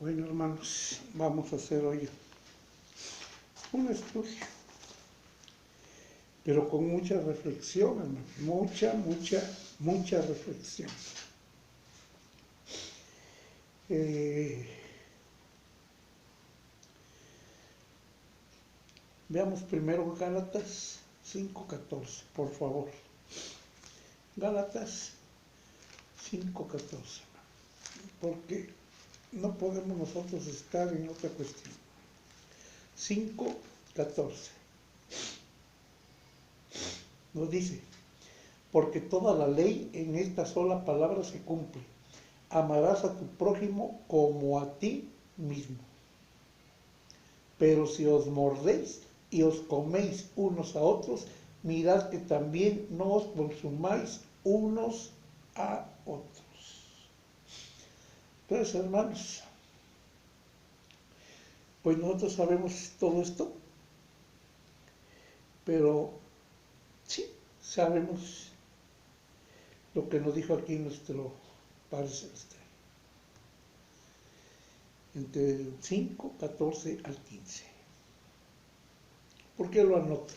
Bueno, hermanos, vamos a hacer hoy un estudio, pero con mucha reflexión, hermano, mucha reflexión. Veamos primero Gálatas 5:14, por favor. Gálatas 5:14, porque no podemos nosotros estar en otra cuestión. 5:14 nos dice: porque toda la ley en esta sola palabra se cumple: amarás a tu prójimo como a ti mismo. Pero si os mordéis y os coméis unos a otros, mirad que también no os consumáis unos a otros. Entonces, hermanos, pues nosotros sabemos todo esto, pero sí sabemos lo que nos dijo aquí nuestro Padre Celestial, entre el 5:14 al 15. ¿Por qué lo anoto?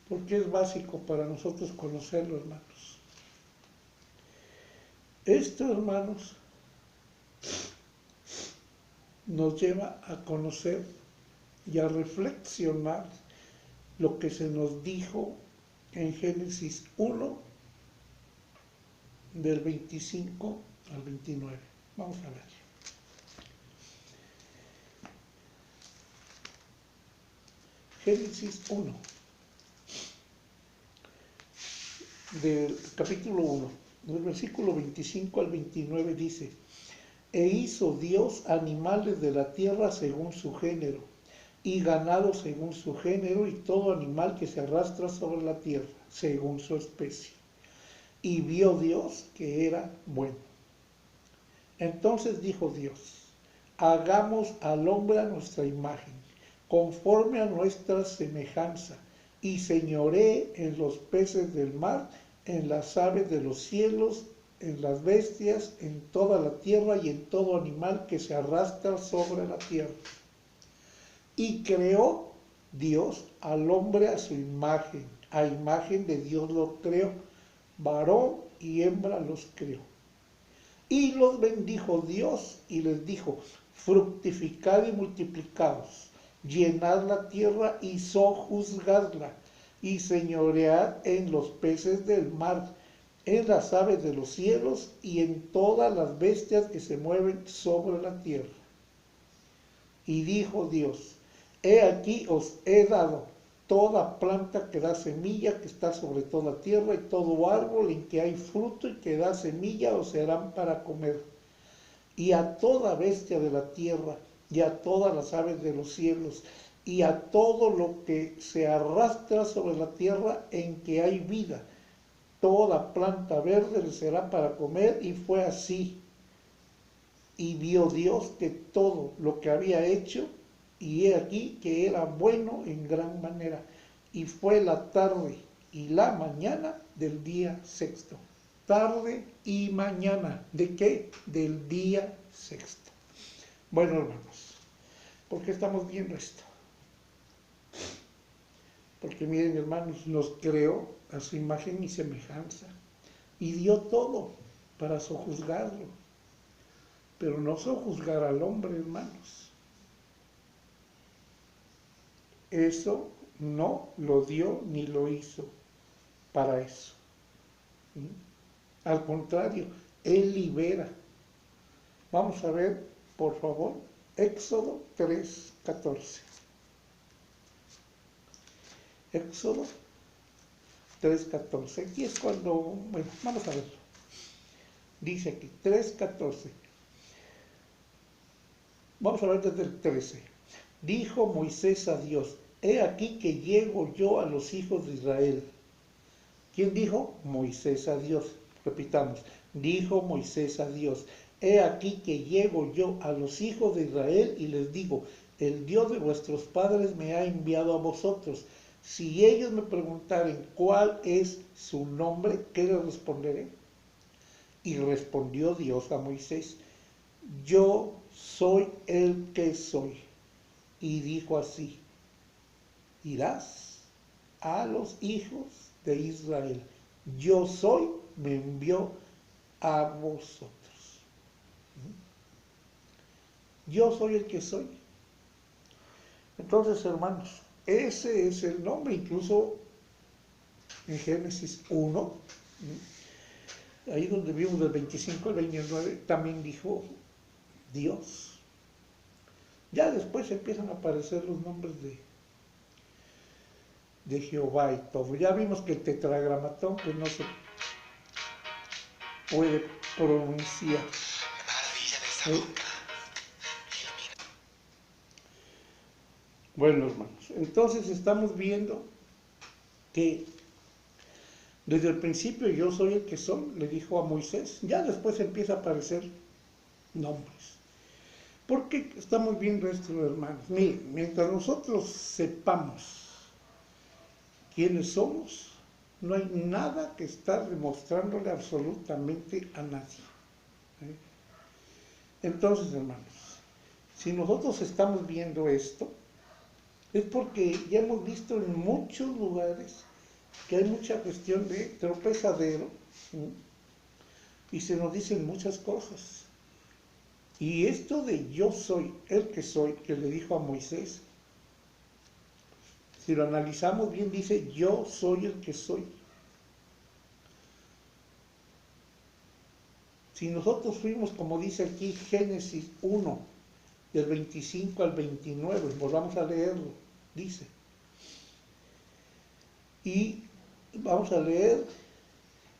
Porque es básico para nosotros conocerlo, hermanos. Esto, hermanos, nos lleva a conocer y a reflexionar lo que se nos dijo en Génesis 1, del 25 al 29. Vamos a ver. Génesis 1, del capítulo 1, del versículo 25 al 29 dice: e hizo Dios animales de la tierra según su género, y ganado según su género, y todo animal que se arrastra sobre la tierra, según su especie. Y vio Dios que era bueno. Entonces dijo Dios: hagamos al hombre a nuestra imagen, conforme a nuestra semejanza, y señoree en los peces del mar, en las aves de los cielos, en las bestias, en toda la tierra y en todo animal que se arrastra sobre la tierra. Y creó Dios al hombre a su imagen, a imagen de Dios lo creó, varón y hembra los creó. Y los bendijo Dios y les dijo: fructificad y multiplicaos, llenad la tierra y sojuzgadla, y señoread en los peces del mar, en las aves de los cielos y en todas las bestias que se mueven sobre la tierra. Y dijo Dios: he aquí os he dado toda planta que da semilla que está sobre toda la tierra, y todo árbol en que hay fruto y que da semilla os serán para comer. Y a toda bestia de la tierra, y a todas las aves de los cielos, y a todo lo que se arrastra sobre la tierra en que hay vida, toda planta verde le será para comer. Y fue así. Y vio Dios que todo lo que había hecho, y he aquí que era bueno en gran manera. Y fue la tarde y la mañana del día sexto. Tarde y mañana. ¿De qué? Del día sexto. Bueno, hermanos, ¿por qué estamos viendo esto? Porque miren, hermanos, nos creó a su imagen y semejanza, y dio todo para sojuzgarlo, pero no sojuzgar al hombre, hermanos. Eso no lo dio ni lo hizo para eso. Al contrario, Él libera. Vamos a ver, por favor, Éxodo 3:14. Éxodo 3:14. Aquí es cuando, bueno, vamos a verlo. Dice aquí, 3:14. Vamos a ver desde el 13. Dijo Moisés a Dios: he aquí que llego yo a los hijos de Israel. ¿Quién dijo? Moisés a Dios. Repitamos. Dijo Moisés a Dios: he aquí que llego yo a los hijos de Israel y les digo: el Dios de vuestros padres me ha enviado a vosotros. Si ellos me preguntaren cuál es su nombre, ¿qué les responderé? Y respondió Dios a Moisés: yo soy el que soy. Y dijo así, dirás a los hijos de Israel, yo soy, me envió a vosotros. Yo soy el que soy. Entonces, hermanos, ese es el nombre, incluso en Génesis 1, ahí donde vimos del 25 al 29, también dijo Dios. Ya después empiezan a aparecer los nombres de Jehová y todo. Ya vimos que el tetragramatón pues no se puede pronunciar. ¿Eh? Bueno, hermanos, entonces estamos viendo que desde el principio yo soy el que soy, le dijo a Moisés. Ya después empieza a aparecer nombres. ¿Por qué estamos viendo esto, hermanos? Miren, mientras nosotros sepamos quiénes somos, no hay nada que estar demostrándole absolutamente a nadie. ¿Eh? Entonces, hermanos, si nosotros estamos viendo esto, es porque ya hemos visto en muchos lugares que hay mucha cuestión de tropezadero, ¿sí? Y se nos dicen muchas cosas. Y esto de yo soy el que soy, que le dijo a Moisés, si lo analizamos bien, dice yo soy el que soy. Si nosotros fuimos, como dice aquí Génesis 1, del 25 al 29, volvamos a leerlo, dice. Y vamos a leer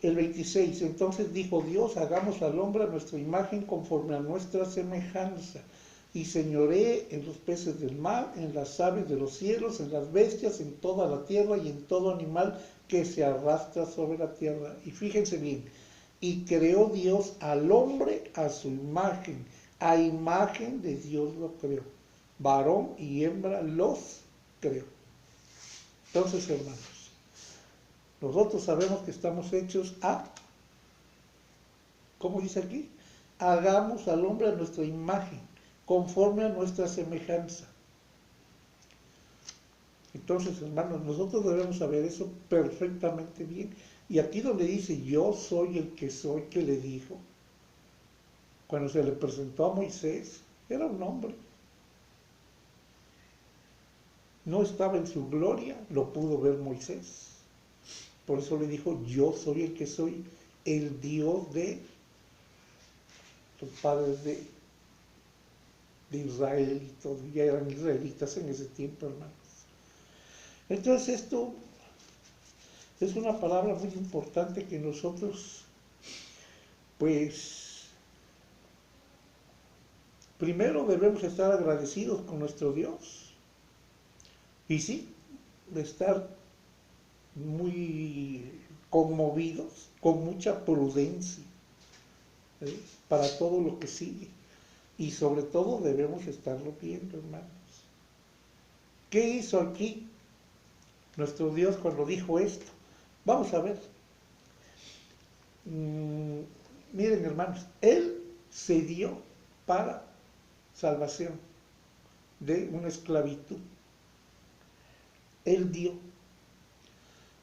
el 26. Entonces dijo Dios, hagamos al hombre a nuestra imagen conforme a nuestra semejanza, y señoree en los peces del mar, en las aves de los cielos, en las bestias, en toda la tierra y en todo animal que se arrastra sobre la tierra. Y fíjense bien, y creó Dios al hombre a su imagen, a imagen de Dios lo creó, varón y hembra los creó. Entonces, hermanos, nosotros sabemos que estamos hechos a, ¿cómo dice aquí? Hagamos al hombre a nuestra imagen, conforme a nuestra semejanza. Entonces, hermanos, nosotros debemos saber eso perfectamente bien. Y aquí donde dice, yo soy el que soy, que le dijo, cuando se le presentó a Moisés, era un hombre. No estaba en su gloria, lo pudo ver Moisés. Por eso le dijo, yo soy el que soy, el Dios de los padres de Israel y todo. Ya eran israelitas en ese tiempo, hermanos. Entonces esto es una palabra muy importante que nosotros, pues, primero debemos estar agradecidos con nuestro Dios. Y sí, de estar muy conmovidos, con mucha prudencia, ¿eh? Para todo lo que sigue. Y sobre todo debemos estarlo viendo, hermanos. ¿Qué hizo aquí nuestro Dios cuando dijo esto? Vamos a ver. Miren, hermanos, Él se dio para salvación de una esclavitud. Él dio.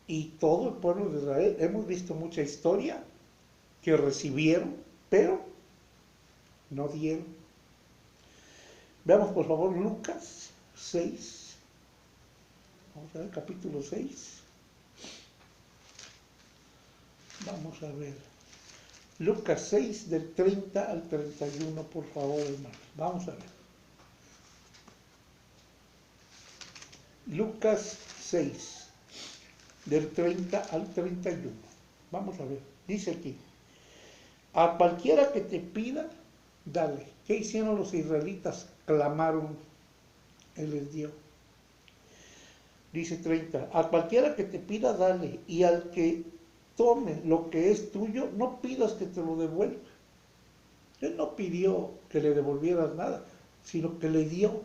Y todo el pueblo de Israel, hemos visto mucha historia que recibieron, pero no dieron. Veamos por favor Lucas 6. Vamos a ver, capítulo 6. Vamos a ver. Lucas 6, del 30 al 31, por favor, hermano. Vamos a ver. Lucas 6, del 30 al 31. Vamos a ver. Dice aquí. A cualquiera que te pida, dale. ¿Qué hicieron los israelitas? Clamaron, Él les dio. Dice 30. A cualquiera que te pida, dale. Y al que tome lo que es tuyo, no pidas que te lo devuelva. Él no pidió que le devolvieras nada, sino que le dio.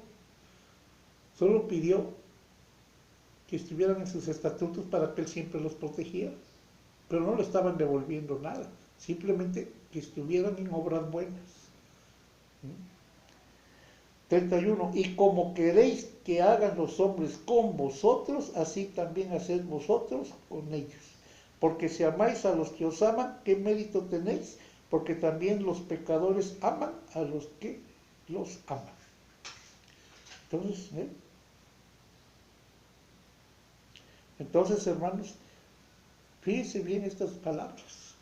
Solo pidió que estuvieran en sus estatutos para que Él siempre los protegiera. Pero no le estaban devolviendo nada, simplemente que estuvieran en obras buenas. 31. Y como queréis que hagan los hombres con vosotros, así también haced vosotros con ellos. Porque si amáis a los que os aman, ¿qué mérito tenéis? Porque también los pecadores aman a los que los aman. Entonces, hermanos, fíjense bien estas palabras.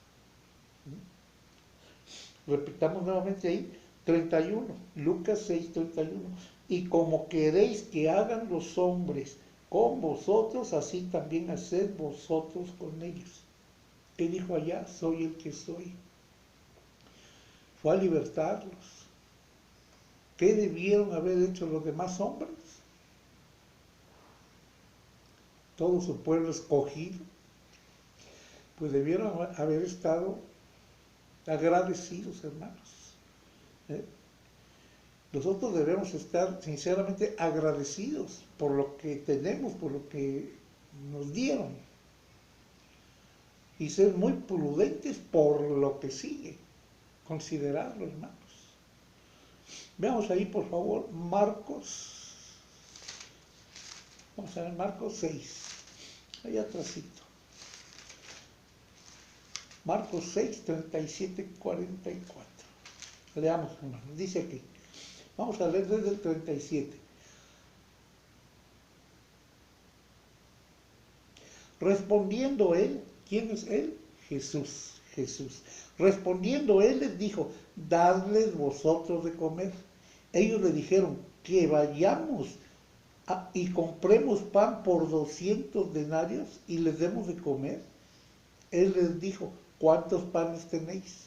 Repitamos nuevamente ahí, 31, Lucas 6, 31. Y como queréis que hagan los hombres con vosotros, así también haced vosotros con ellos. ¿Qué dijo allá? Soy el que soy. Fue a libertarlos. ¿Qué debieron haber hecho los demás hombres? Todo su pueblo escogido, pues debieron haber estado agradecidos, hermanos. Nosotros debemos estar sinceramente agradecidos por lo que tenemos, por lo que nos dieron, y ser muy prudentes por lo que sigue. Considerarlo, hermanos. Veamos ahí, por favor, Marcos. Vamos a ver Marcos 6. Ahí atrásito. Marcos 6, 37, 44. Leamos, hermanos. Dice aquí. Vamos a leer desde el 37. Respondiendo él, ¿quién es él? Jesús. Jesús. Respondiendo él les dijo, dadles vosotros de comer. Ellos le dijeron, que vayamos y compremos pan por 200 denarios y les demos de comer. Él les dijo, ¿cuántos panes tenéis?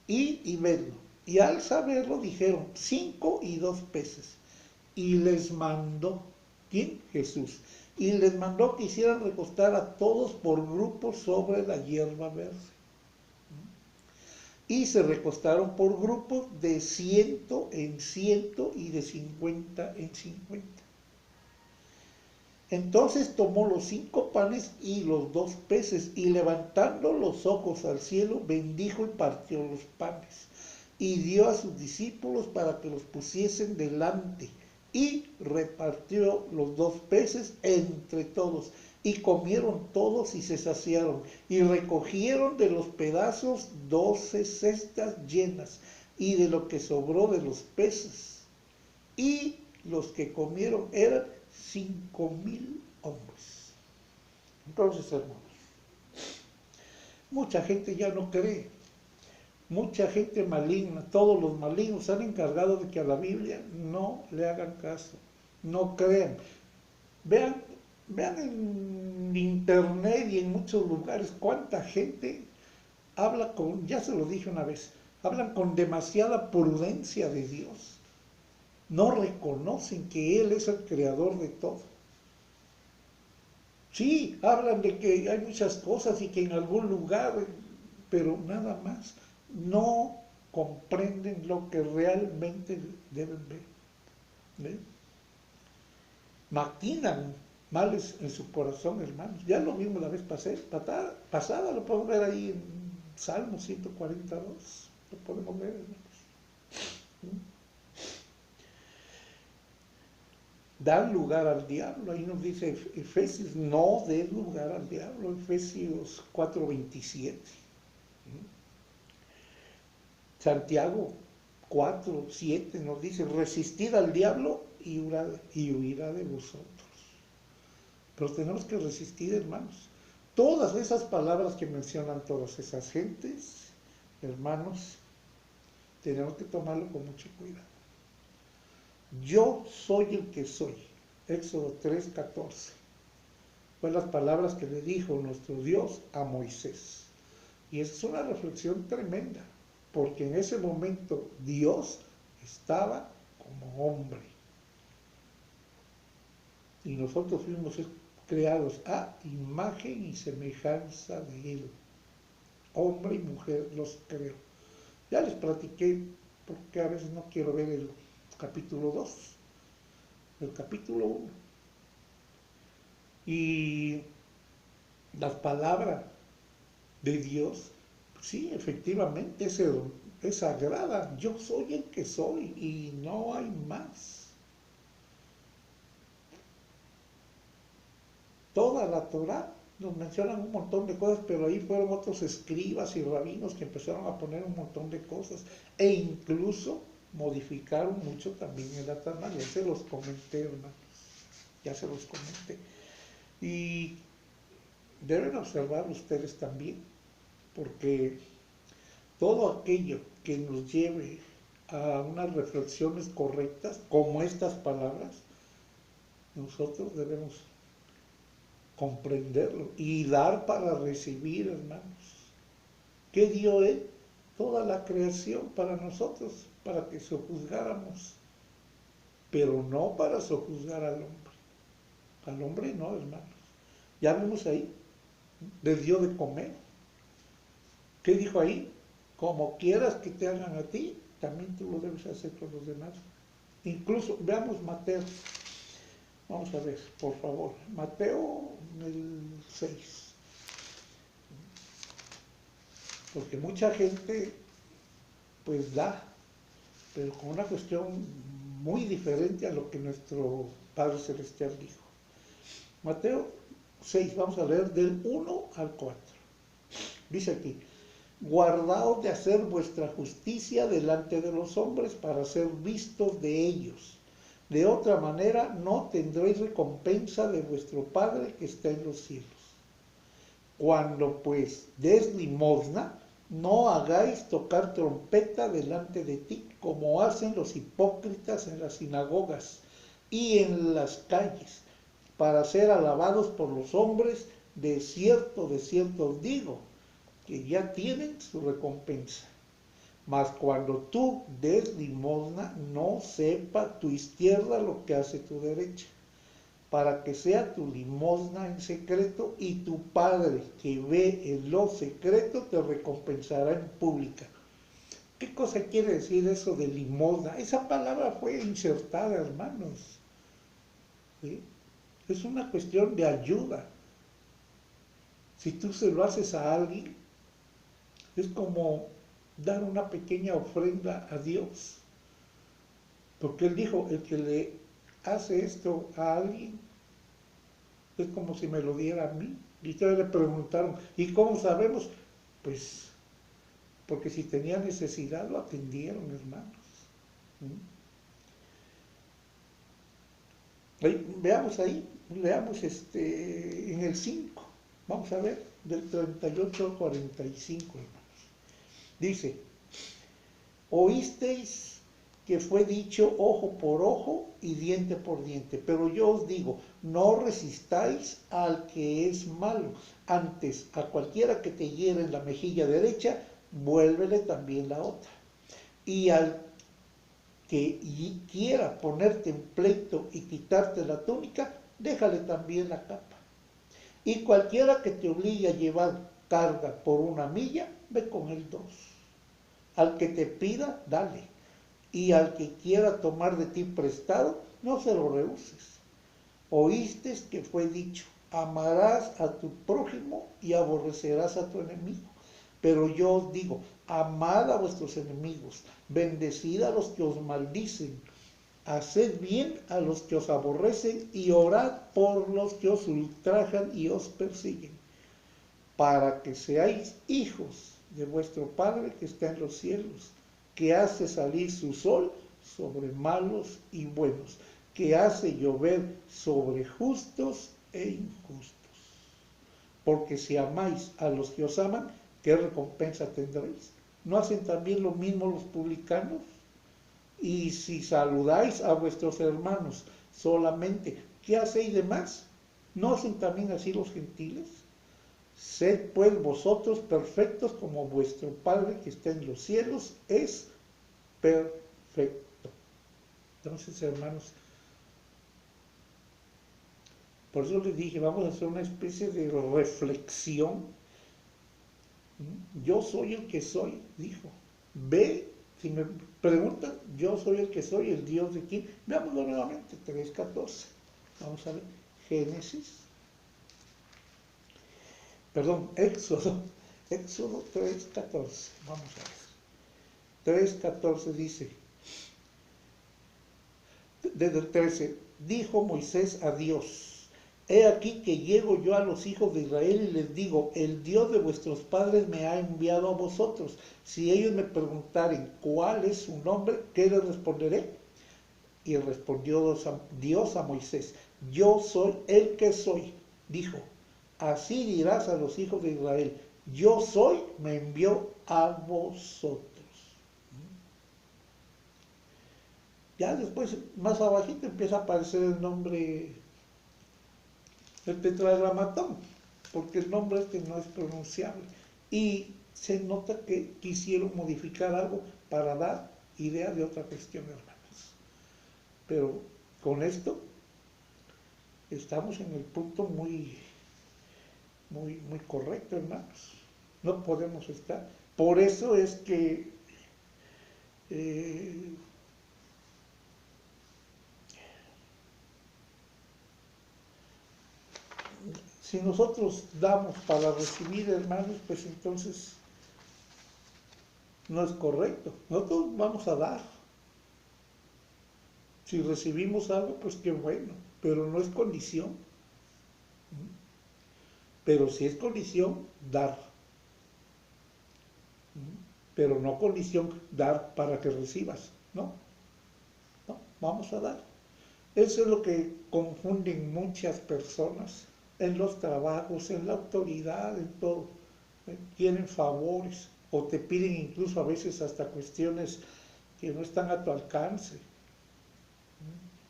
Y vedlo. Y al saberlo dijeron, 5 y 2 peces. Y les mandó, ¿quién? Jesús. Y les mandó que hicieran recostar a todos por grupos sobre la hierba verde. Y se recostaron por grupos de 100 en 100 y de 50 en 50. Entonces tomó los 5 panes y los 2 peces, y levantando los ojos al cielo, bendijo y partió los panes, y dio a sus discípulos para que los pusiesen delante, y repartió los 2 peces entre todos, y comieron todos y se saciaron, y recogieron de los pedazos 12 cestas llenas, y de lo que sobró de los peces, y los que comieron eran 5,000 hombres. Entonces, hermanos, mucha gente ya no cree, mucha gente maligna, todos los malignos se han encargado de que a la Biblia no le hagan caso, no crean. Vean en internet y en muchos lugares cuánta gente habla con, ya se lo dije una vez, hablan con demasiada prudencia de Dios. No reconocen que Él es el creador de todo. Sí, hablan de que hay muchas cosas y que en algún lugar, pero nada más. No comprenden lo que realmente deben ver. ¿Ven? Maquinan males en su corazón, hermanos. Ya lo mismo la vez pasada, lo podemos ver ahí en Salmo 142. Lo podemos ver, hermanos. Dan lugar al diablo. Ahí nos dice Efesios, no den lugar al diablo, Efesios 4:27. Santiago 4:7 nos dice, resistid al diablo y huirá de vosotros. Pero tenemos que resistir, hermanos. Todas esas palabras que mencionan todas esas gentes, hermanos, tenemos que tomarlo con mucho cuidado. Yo soy el que soy. Éxodo 3:14. Fue las palabras que le dijo nuestro Dios a Moisés. Y esa es una reflexión tremenda, porque en ese momento Dios estaba como hombre. Y nosotros fuimos creados a imagen y semejanza de Él. Hombre y mujer los creó. Ya les platiqué, porque a veces no quiero ver el capítulo 2, el capítulo 1. Y las palabras de Dios, sí, efectivamente, es sagrada. Yo soy el que soy y no hay más. Toda la Torá nos mencionan un montón de cosas, pero ahí fueron otros escribas y rabinos que empezaron a poner un montón de cosas e incluso modificaron mucho también el Tanaj. Ya se los comenté, hermanos, ya se los comenté. Y deben observar ustedes también, porque todo aquello que nos lleve a unas reflexiones correctas, como estas palabras, nosotros debemos comprenderlo y dar para recibir, hermanos. ¿Qué dio Él? Toda la creación para nosotros, para que sojuzgáramos, pero no para sojuzgar al hombre. Al hombre no, hermanos. Ya vemos ahí, les dio de comer. ¿Qué dijo ahí? Como quieras que te hagan a ti, también tú lo debes hacer con los demás. Incluso, veamos Mateo. Vamos a ver, por favor. Mateo el 6. Porque mucha gente, pues da, pero con una cuestión muy diferente a lo que nuestro Padre Celestial dijo. Mateo 6, vamos a leer del 1 al 4. Dice aquí: guardaos de hacer vuestra justicia delante de los hombres para ser vistos de ellos. De otra manera no tendréis recompensa de vuestro Padre que está en los cielos. Cuando pues des limosna, no hagáis tocar trompeta delante de ti, como hacen los hipócritas en las sinagogas y en las calles, para ser alabados por los hombres. De cierto os digo, que ya tienen su recompensa. Mas cuando tú des limosna, no sepa tu izquierda lo que hace tu derecha, para que sea tu limosna en secreto, y tu Padre que ve en lo secreto te recompensará en pública. ¿Qué cosa quiere decir eso de limosna? Esa palabra fue insertada, hermanos. ¿Sí? Es una cuestión de ayuda. Si tú se lo haces a alguien, es como dar una pequeña ofrenda a Dios. Porque Él dijo, el que le hace esto a alguien, es como si me lo diera a mí. Y ustedes le preguntaron, ¿y cómo sabemos? Pues, porque si tenía necesidad lo atendieron, hermanos. Veamos ahí, leamos en el 5, vamos a ver, del 38 al 45, hermanos. Dice: oísteis que fue dicho ojo por ojo y diente por diente, pero yo os digo, no resistáis al que es malo, antes a cualquiera que te hiera en la mejilla derecha, vuélvele también la otra. Y al que quiera ponerte en pleito y quitarte la túnica, déjale también la capa. Y cualquiera que te obligue a llevar carga por 1 milla, ve con él 2. Al que te pida, dale. Y al que quiera tomar de ti prestado, no se lo rehuses. Oíste que fue dicho, amarás a tu prójimo y aborrecerás a tu enemigo. Pero yo os digo, amad a vuestros enemigos, bendecid a los que os maldicen, haced bien a los que os aborrecen y orad por los que os ultrajan y os persiguen, para que seáis hijos de vuestro Padre que está en los cielos, que hace salir su sol sobre malos y buenos, que hace llover sobre justos e injustos. Porque si amáis a los que os aman, ¿qué recompensa tendréis? ¿No hacen también lo mismo los publicanos? Y si saludáis a vuestros hermanos solamente, ¿qué hacéis de más? ¿No hacen también así los gentiles? Sed pues vosotros perfectos como vuestro Padre que está en los cielos es perfecto. Entonces, hermanos, por eso les dije, vamos a hacer una especie de reflexión. Yo soy el que soy, dijo. Ve, si me preguntan, yo soy el que soy, el Dios de quién. Veámoslo nuevamente, 3:14. Vamos a ver, Éxodo 3:14. Vamos a ver. 3:14 dice, desde el 13, dijo Moisés a Dios, he aquí que llego yo a los hijos de Israel y les digo, el Dios de vuestros padres me ha enviado a vosotros. Si ellos me preguntaren cuál es su nombre, ¿qué les responderé? Y respondió Dios a Moisés, yo soy el que soy. Dijo, así dirás a los hijos de Israel, yo soy, me envió a vosotros. Ya después, más abajito, empieza a aparecer el nombre, el tetragramatón, porque el nombre este no es pronunciable. Y se nota que quisieron modificar algo para dar idea de otra cuestión, hermanos. Pero con esto estamos en el punto muy correcto, hermanos. No podemos estar. Por eso es que si nosotros damos para recibir, hermanos, pues entonces no es correcto. Nosotros vamos a dar. Si recibimos algo, pues qué bueno, pero no es condición. Pero si es condición, dar. Pero no condición dar para que recibas. No, vamos a dar. Eso es lo que confunden muchas personas en los trabajos, en la autoridad, en todo. Quieren favores o te piden incluso a veces hasta cuestiones que no están a tu alcance.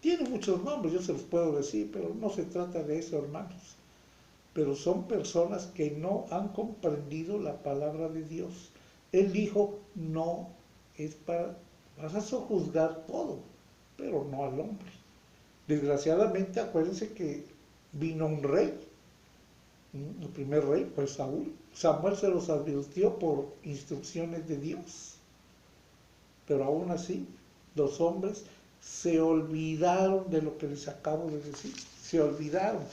Tienen muchos nombres, yo se los puedo decir, pero no se trata de eso, hermanos. Pero son personas que no han comprendido la palabra de Dios. Él dijo, no es para, vas a sojuzgar todo, pero no al hombre. Desgraciadamente, acuérdense que vino un rey, el primer rey fue Saúl. Samuel se los advirtió por instrucciones de Dios. Pero aún así, los hombres se olvidaron de lo que les acabo de decir. Se olvidaron.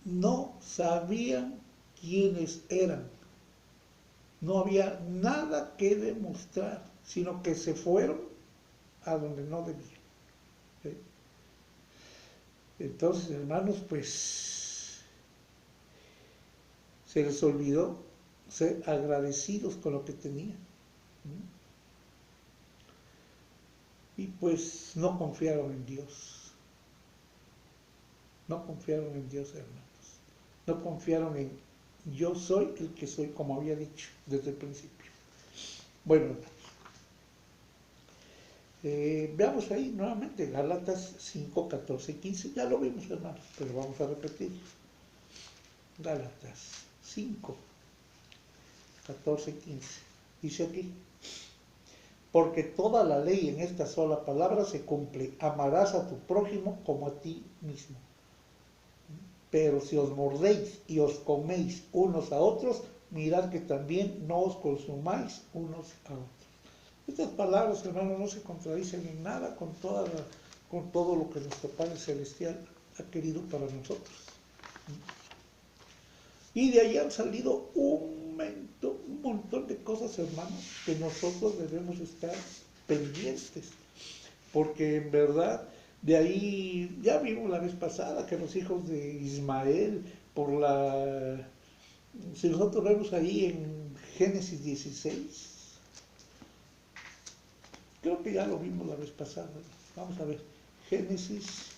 No sabían quiénes eran. No había nada que demostrar, sino que se fueron a donde no debían. ¿Sí? Entonces, hermanos, pues se les olvidó ser agradecidos con lo que tenían. Y pues no confiaron en Dios. No confiaron en Dios, hermanos. No confiaron en yo soy el que soy, como había dicho desde el principio. Bueno, hermanos. Veamos ahí nuevamente Gálatas 5, 14 y 15. Ya lo vimos, hermanos, pero vamos a repetir. Gálatas 5, 14 y 15. Dice aquí, porque toda la ley en esta sola palabra se cumple. Amarás a tu prójimo como a ti mismo. Pero si os mordéis y os coméis unos a otros, mirad que también no os consumáis unos a otros. Estas palabras, hermanos, no se contradicen en nada con todo lo que nuestro Padre Celestial ha querido para nosotros. Y de ahí han salido un montón de cosas, hermanos, que nosotros debemos estar pendientes. Porque en verdad, de ahí, ya vimos la vez pasada que los hijos de Ismael, si nosotros vemos ahí en Génesis 16, creo que ya lo vimos la vez pasada. Vamos a ver, Génesis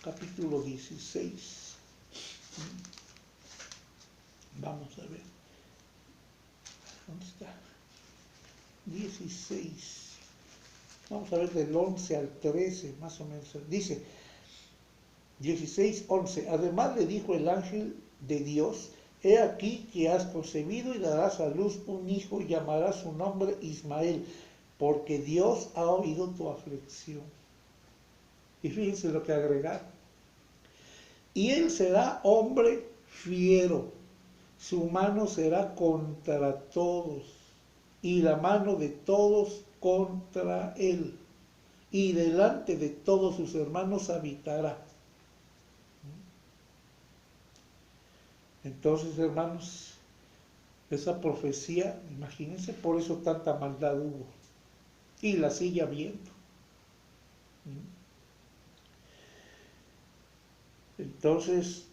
capítulo 16. Vamos a ver. ¿Dónde está? 16. Vamos a ver del 11 al 13, más o menos. Dice, 16, 11. Además le dijo el ángel de Dios, he aquí que has concebido y darás a luz un hijo y llamarás su nombre Ismael, porque Dios ha oído tu aflicción. Y fíjense lo que agregaron. Y él será hombre fiero, su mano será contra todos, y la mano de todos contra él, y delante de todos sus hermanos habitará. Entonces, hermanos, Esa profecía, imagínense, por eso tanta maldad hubo. Y la sigue habiendo. Entonces,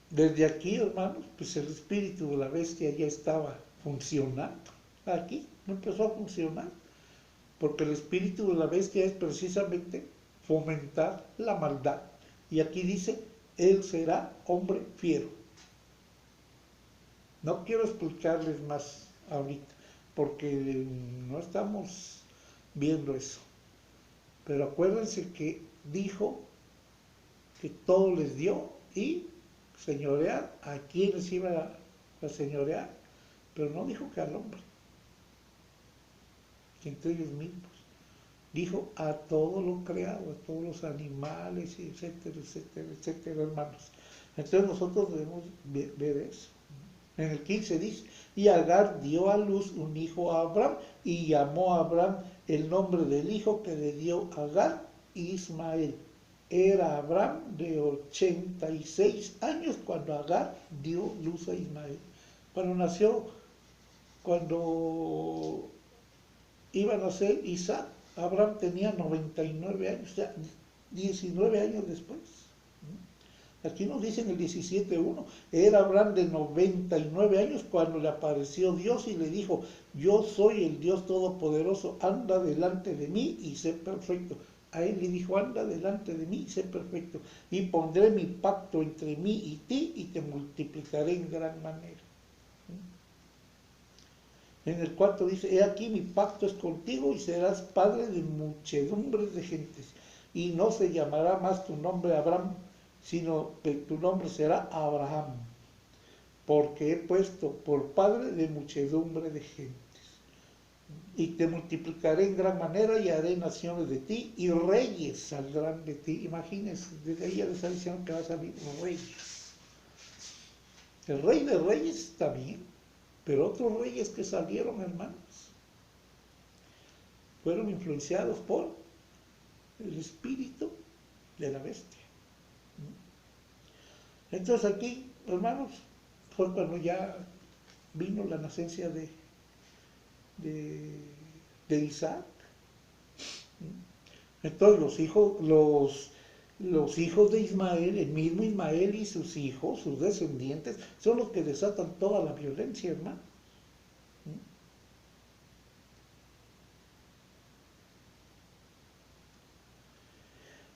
desde aquí, hermanos, pues el espíritu de la bestia ya estaba funcionando. Aquí no empezó a funcionar, porque el espíritu de la bestia es precisamente fomentar la maldad. Y aquí dice, él será hombre fiero. No quiero explicarles más ahorita, porque no estamos viendo eso. Pero acuérdense que dijo que todo les dio y señorear a quienes iba a señorear, pero no dijo que al hombre, que entre ellos mismos. Dijo a todo lo creado, a todos los animales, etcétera, etcétera, etcétera, hermanos. Entonces nosotros debemos ver eso. En el 15 dice, y Agar dio a luz un hijo a Abraham, y llamó a Abraham el nombre del hijo que le dio Agar, Ismael. Era Abraham de 86 años cuando Agar dio luz a Ismael. Cuando nació, cuando iba a nacer Isaac, Abraham tenía 99 años, ya 19 años después. Aquí nos dice en el 17:1, era Abraham de 99 años cuando le apareció Dios y le dijo, yo soy el Dios Todopoderoso, anda delante de mí y sé perfecto. A él le dijo, anda delante de mí y sé perfecto, y pondré mi pacto entre mí y ti y te multiplicaré en gran manera. En el 4 dice, he aquí mi pacto es contigo y serás padre de muchedumbres de gentes, y no se llamará más tu nombre Abraham, sino que tu nombre será Abraham, porque he puesto por padre de muchedumbre de gentes. Y te multiplicaré en gran manera y haré naciones de ti y reyes saldrán de ti. Imagínense, desde ahí ya les está diciendo que va a salir reyes. El rey de reyes está bien, pero otros reyes que salieron, hermanos, fueron influenciados por el espíritu de la bestia. Entonces aquí, hermanos, fue cuando ya vino la nacencia de Isaac. Entonces los hijos de Ismael, el mismo Ismael y sus hijos, sus descendientes, son los que desatan toda la violencia, hermano.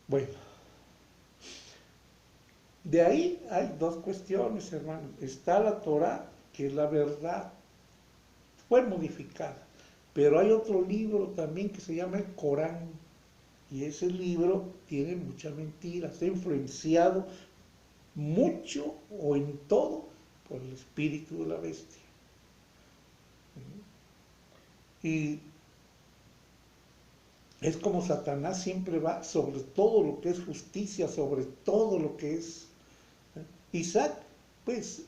Bueno, de ahí hay dos cuestiones, hermano. Está la Torah, que es la verdad, fue modificada, pero hay otro libro también que se llama el Corán, y ese libro tiene mucha mentira, está influenciado mucho o en todo por el espíritu de la bestia. Y es como Satanás siempre va sobre todo lo que es justicia, sobre todo lo que es. Isaac, pues,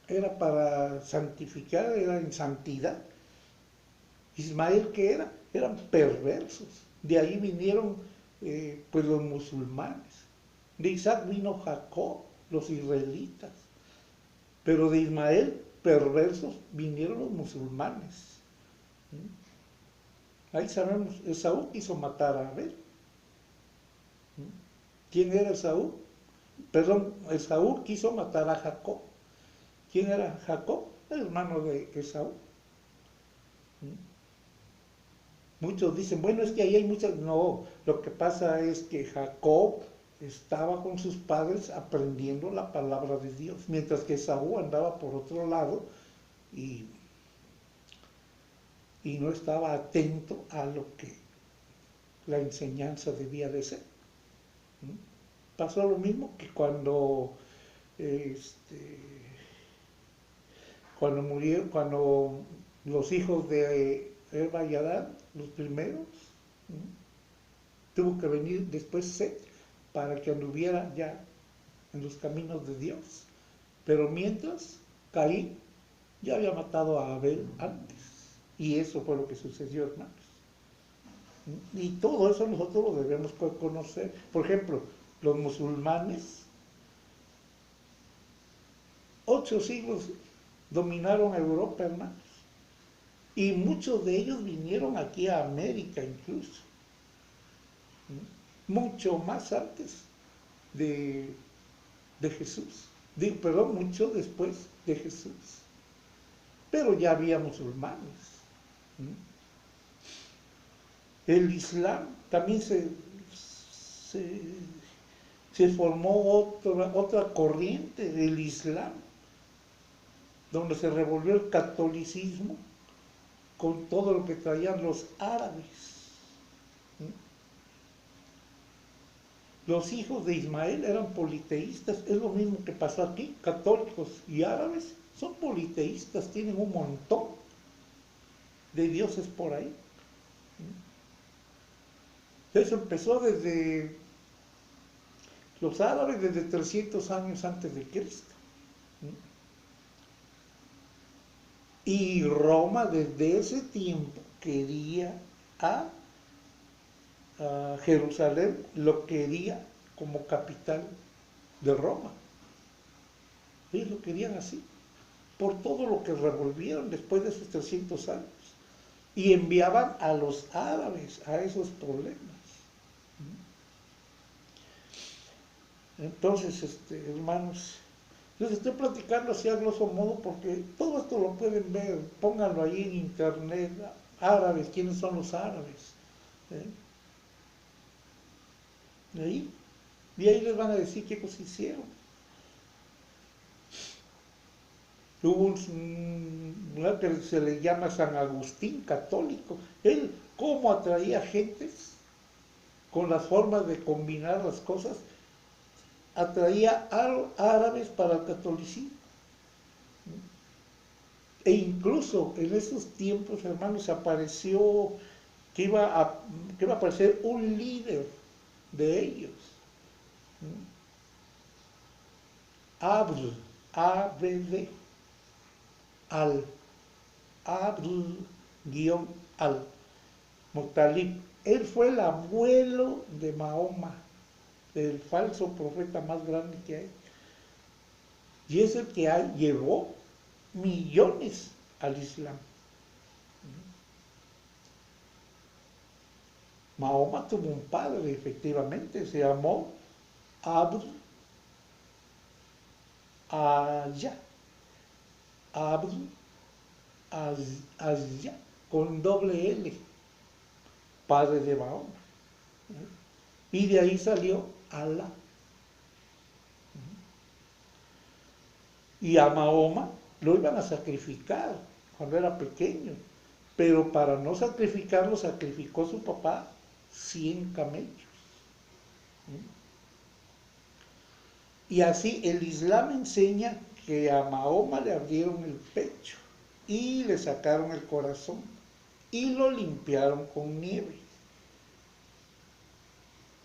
era para santificar, era en santidad. Ismael, ¿qué era? Eran perversos. De ahí vinieron pues los musulmanes. De Isaac vino Jacob, los israelitas. Pero de Ismael, perversos, vinieron los musulmanes. Ahí sabemos, Esaú quiso matar a Abel. ¿Quién era Esaú? Perdón, Esaú quiso matar a Jacob. ¿Quién era Jacob? El hermano de Esaú. Muchos dicen, bueno, es que ahí hay muchas. No, lo que pasa es que Jacob estaba con sus padres aprendiendo la palabra de Dios, mientras que Esaú andaba por otro lado y no estaba atento a lo que la enseñanza debía de ser. Pasó lo mismo que cuando cuando los hijos de Eva y Adán, los primeros, tuvo que venir después Set para que anduviera ya en los caminos de Dios. Pero mientras, Caín ya había matado a Abel antes. Y eso fue lo que sucedió, hermanos. Y todo eso nosotros lo debemos conocer. Por ejemplo, los musulmanes, 8 siglos dominaron Europa, hermanos. Y muchos de ellos vinieron aquí a América incluso, mucho más antes de, de Jesús. Digo, perdón, mucho después de Jesús. Pero ya había musulmanes. El Islam también se formó otra corriente del Islam, donde se revolvió el catolicismo con todo lo que traían los árabes. Los hijos de Ismael eran politeístas, es lo mismo que pasó aquí, católicos y árabes son politeístas, tienen un montón de dioses por ahí. Eso empezó desde los árabes, desde 300 años antes de Cristo. Y Roma desde ese tiempo quería a Jerusalén, lo quería como capital de Roma. Ellos lo querían así, por todo lo que revolvieron después de esos 300 años. Y enviaban a los árabes a esos problemas. Entonces, hermanos, les estoy platicando así a grosso modo porque todo esto lo pueden ver, pónganlo ahí en internet, árabes, ¿quiénes son los árabes? Y ahí les van a decir qué cosas hicieron. Hubo un que se le llama San Agustín, católico. Él, cómo atraía gentes con las formas de combinar las cosas, atraía árabes para el catolicismo. E incluso en esos tiempos, hermanos, apareció que iba a aparecer un líder de ellos. Abd, A-B-D, Abd-al, Mutalib. Él fue el abuelo de Mahoma, el falso profeta más grande que hay. Y es el que llevó millones al Islam. Mahoma tuvo un padre, efectivamente, se llamó Abd Ayya, con doble L, padre de Mahoma. Y de ahí salió Alá. Y a Mahoma lo iban a sacrificar cuando era pequeño, pero para no sacrificarlo, sacrificó su papá 100 camellos. Y así el Islam enseña que a Mahoma le abrieron el pecho y le sacaron el corazón y lo limpiaron con nieve.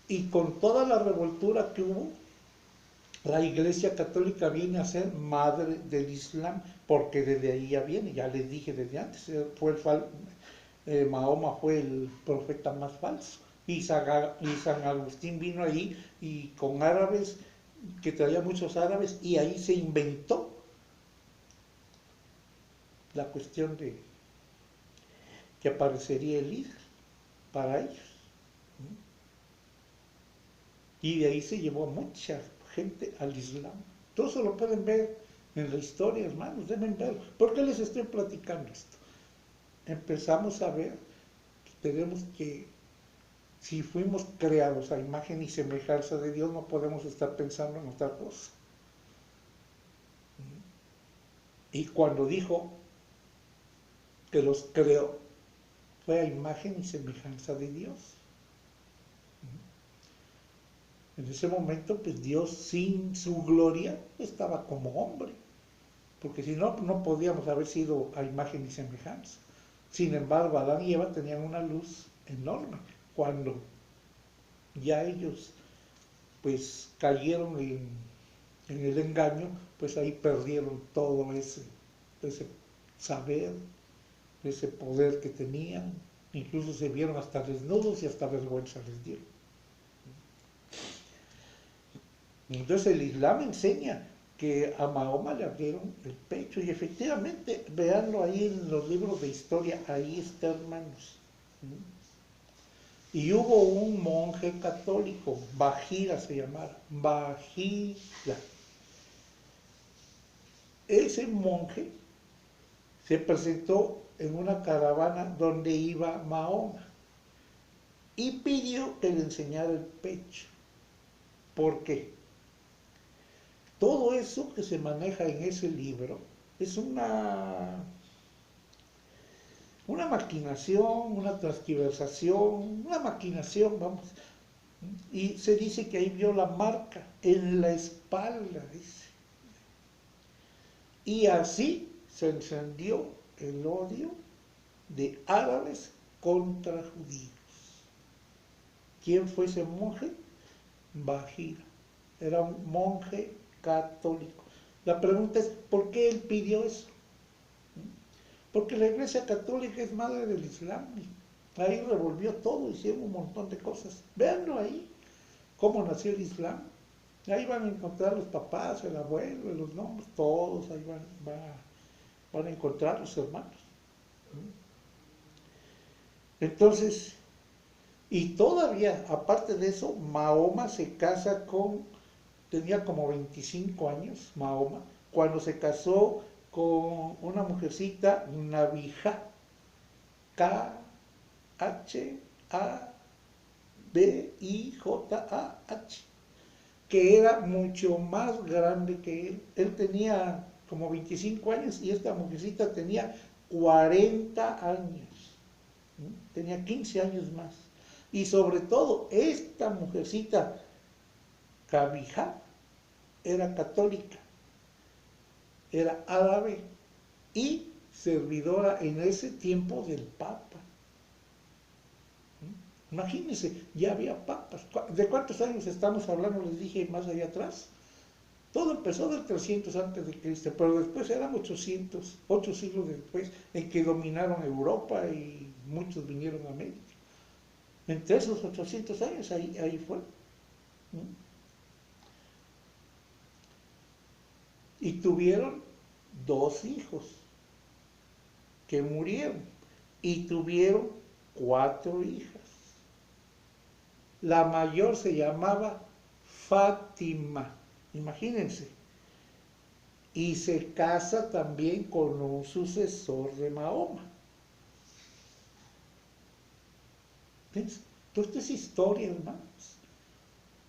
Y con toda la revoltura que hubo, la Iglesia Católica viene a ser madre del Islam, porque desde ahí ya viene, ya les dije desde antes, Mahoma fue el profeta más falso. Y San Agustín vino ahí y con árabes, que traía muchos árabes, y ahí se inventó la cuestión de que aparecería el líder para ellos. Y de ahí se llevó a mucha gente al Islam. Todo eso lo pueden ver en la historia, hermanos, deben verlo. ¿Por qué les estoy platicando esto? Empezamos a ver que tenemos que, si fuimos creados a imagen y semejanza de Dios, no podemos estar pensando en otra cosa. Y cuando dijo que los creó, fue a imagen y semejanza de Dios. En ese momento, pues Dios sin su gloria estaba como hombre, porque si no, no podíamos haber sido a imagen y semejanza. Sin embargo, Adán y Eva tenían una luz enorme. Cuando ya ellos pues cayeron en el engaño, pues ahí perdieron todo ese saber, ese poder que tenían. Incluso se vieron hasta desnudos y hasta vergüenza les dieron. Entonces el Islam enseña que a Mahoma le abrieron el pecho. Y efectivamente, véanlo ahí en los libros de historia, ahí está, hermanos. Y hubo un monje católico, Bajira se llamaba, Bajira. Ese monje se presentó en una caravana donde iba Mahoma y pidió que le enseñara el pecho. ¿Por qué? Todo eso que se maneja en ese libro es una maquinación, una transgiversación, una maquinación, vamos. Y se dice que ahí vio la marca en la espalda, dice. Y así se encendió el odio de árabes contra judíos. ¿Quién fue ese monje? Bajira. Era un monje católico. La pregunta es, ¿por qué él pidió eso? Porque la Iglesia Católica es madre del Islam. Ahí revolvió todo, hicieron un montón de cosas. Véanlo ahí, cómo nació el Islam. Ahí van a encontrar los papás, el abuelo, los nombres, todos ahí van a encontrar los hermanos. Entonces, y todavía, aparte de eso, Mahoma se casa tenía como 25 años, Mahoma, cuando se casó con una mujercita, Nabija, K-H-A-B-I-J-A-H, que era mucho más grande que él. Él tenía como 25 años y esta mujercita tenía 40 años. Tenía 15 años más. Y sobre todo, esta mujercita, Kabija, era católica, era árabe y servidora en ese tiempo del Papa. Imagínense, ya había papas. ¿De cuántos años estamos hablando? Les dije más allá atrás. Todo empezó del 300 antes de Cristo, pero después eran 800, 8 siglos después, en que dominaron Europa y muchos vinieron a América. Entre esos 800 años, ahí fue. Y tuvieron 2 hijos que murieron y tuvieron 4 hijas. La mayor se llamaba Fátima, imagínense, y se casa también con un sucesor de Mahoma. ¿Ves? Todo esto es historia, hermanos.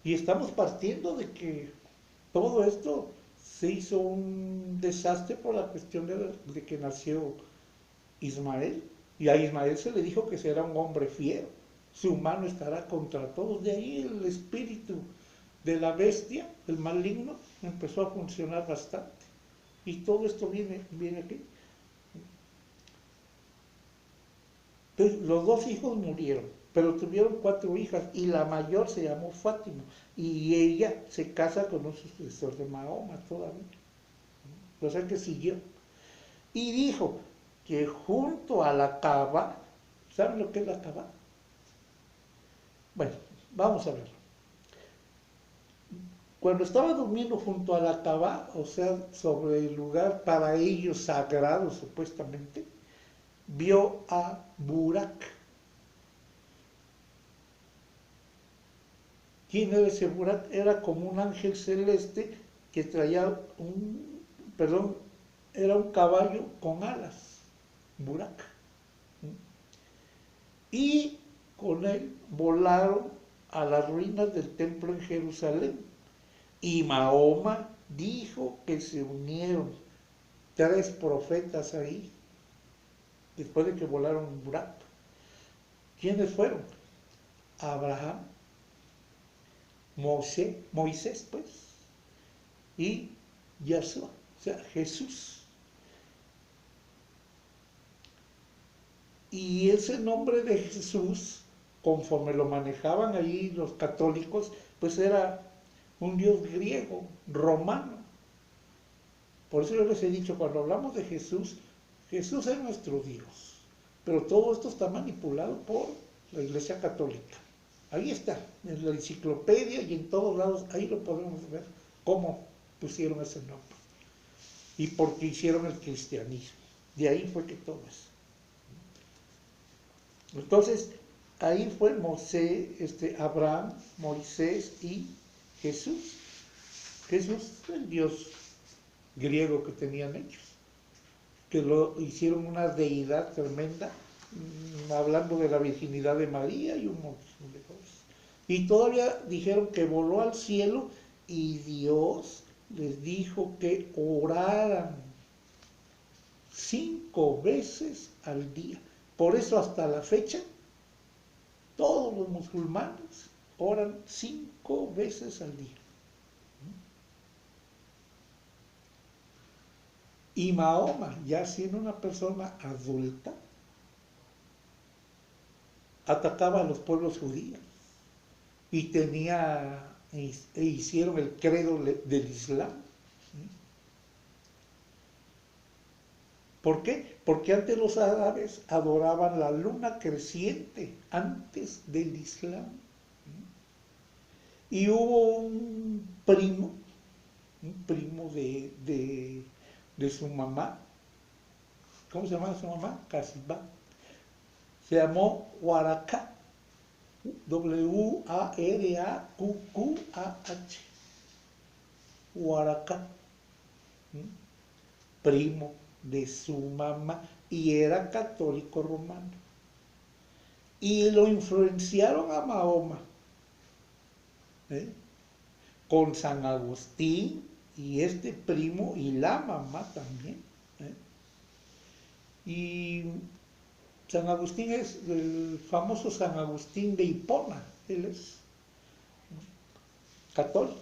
Y estamos partiendo de que todo esto se hizo un desastre por la cuestión de que nació Ismael. Y a Ismael se le dijo que será un hombre fiero. Su mano estará contra todos. De ahí el espíritu de la bestia, el maligno, empezó a funcionar bastante. Y todo esto viene aquí. Entonces, los 2 hijos murieron, pero tuvieron 4 hijas y la mayor se llamó Fátima y ella se casa con un sucesor de Mahoma todavía. O sea que siguió. Y dijo que junto a la Kaaba, ¿saben lo que es la Kaaba? Bueno, vamos a verlo. Cuando estaba durmiendo junto a la Kaaba, o sea, sobre el lugar para ellos sagrado supuestamente, vio a Burak. ¿Quién era ese Burak? Era como un ángel celeste que traía era un caballo con alas, Burak. Y con él volaron a las ruinas del templo en Jerusalén. Y Mahoma dijo que se unieron 3 profetas ahí, después de que volaron en Burak. ¿Quiénes fueron? Abraham, Moisés, pues, y Yahshua, o sea, Jesús. Y ese nombre de Jesús, conforme lo manejaban ahí los católicos, pues era un dios griego, romano. Por eso yo les he dicho, cuando hablamos de Jesús, Jesús es nuestro Dios. Pero todo esto está manipulado por la Iglesia Católica. Ahí está, en la enciclopedia y en todos lados, ahí lo podemos ver, cómo pusieron ese nombre. Y porque hicieron el cristianismo. De ahí fue que todo eso. Entonces, ahí fue Abraham, Moisés y Jesús. Jesús, el Dios griego que tenían ellos, que lo hicieron una deidad tremenda, hablando de la virginidad de María y un montón de cosas. Y todavía dijeron que voló al cielo y Dios les dijo que oraran 5 veces al día. Por eso hasta la fecha, todos los musulmanes oran 5 veces al día. Y Mahoma, ya siendo una persona adulta, atacaba a los pueblos judíos y hicieron el credo del Islam. ¿Por qué? Porque antes los árabes adoraban la luna creciente antes del Islam. Y hubo un primo de su mamá. ¿Cómo se llamaba su mamá? Casibá. Se llamó Waraka. W-A-R-A-Q-Q-A-H. Waraka. Primo de su mamá. Y era católico romano. Y lo influenciaron a Mahoma. Con San Agustín y este primo y la mamá también. Y San Agustín es el famoso San Agustín de Hipona, él es católico.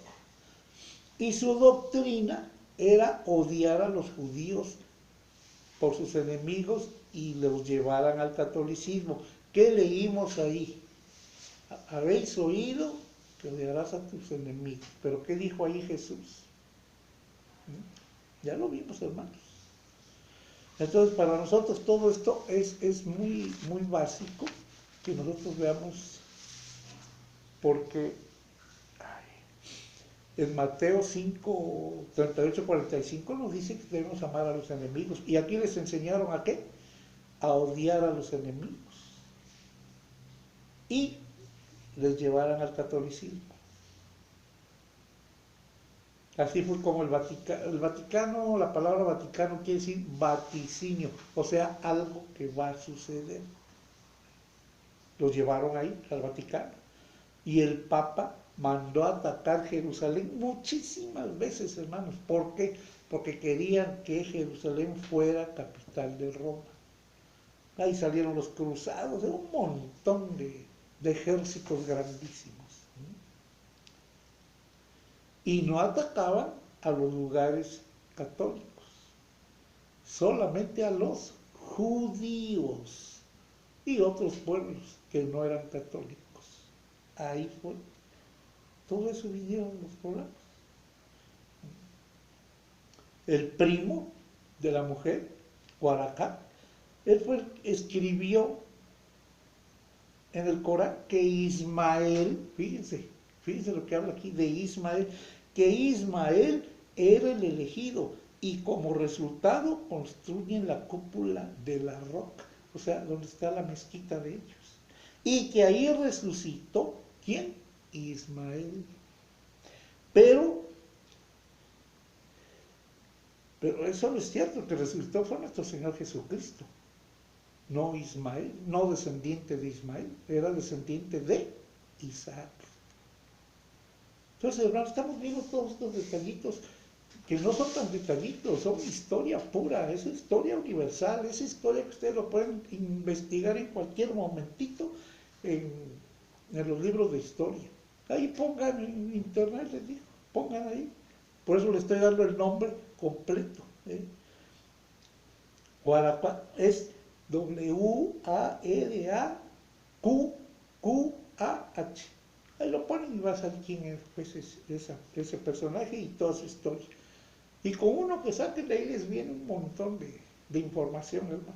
Y su doctrina era odiar a los judíos por sus enemigos y los llevaran al catolicismo. ¿Qué leímos ahí? Habéis oído que odiarás a tus enemigos. Pero ¿qué dijo ahí Jesús? Ya lo vimos, hermanos. Entonces, para nosotros todo esto es muy, muy básico que nosotros veamos, porque en Mateo 5, 38, 45 nos dice que debemos amar a los enemigos. Y aquí les enseñaron ¿a qué? A odiar a los enemigos. Y les llevaran al catolicismo. Así fue como el Vaticano, la palabra Vaticano quiere decir vaticinio, o sea, algo que va a suceder. Los llevaron ahí, al Vaticano. Y el Papa mandó a atacar Jerusalén muchísimas veces, hermanos. ¿Por qué? Porque querían que Jerusalén fuera capital de Roma. Ahí salieron los cruzados, un montón de ejércitos grandísimos. Y no atacaban a los lugares católicos, solamente a los judíos y otros pueblos que no eran católicos. Ahí fue. Todo eso vinieron los problemas. El primo de la mujer, Waraka, él fue el que escribió en el Corán que Ismael, fíjense lo que habla aquí de Ismael, que Ismael era el elegido y como resultado construyen la cúpula de la roca, o sea, donde está la mezquita de ellos. Y que ahí resucitó, ¿quién? Ismael. Pero eso no es cierto, el que resucitó fue nuestro Señor Jesucristo, no Ismael, no descendiente de Ismael, era descendiente de Isaac. Entonces, hermanos, estamos viendo todos estos detallitos que no son tan detallitos, son historia pura, es historia universal, es historia que ustedes lo pueden investigar en cualquier momentito en los libros de historia. Ahí pongan en internet, les digo, pongan ahí. Por eso le estoy dando el nombre completo. Waraka es W-A-R-A-Q-Q-A-H. Ahí lo ponen y va a salir quién es pues, ese personaje y toda su historia. Y con uno que saquen de ahí les viene un montón de información, hermanos.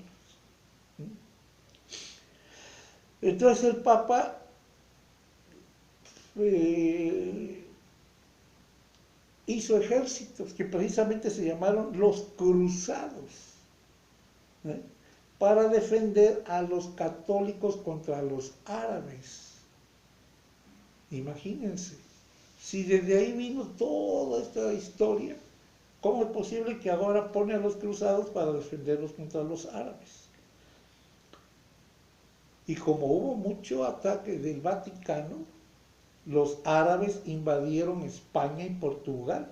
Entonces el Papa hizo ejércitos que precisamente se llamaron los cruzados, ¿eh? Para defender a los católicos contra los árabes. Imagínense, si desde ahí vino toda esta historia, ¿cómo es posible que ahora pone a los cruzados para defenderlos contra los árabes? Y como hubo mucho ataque del Vaticano, los árabes invadieron España y Portugal.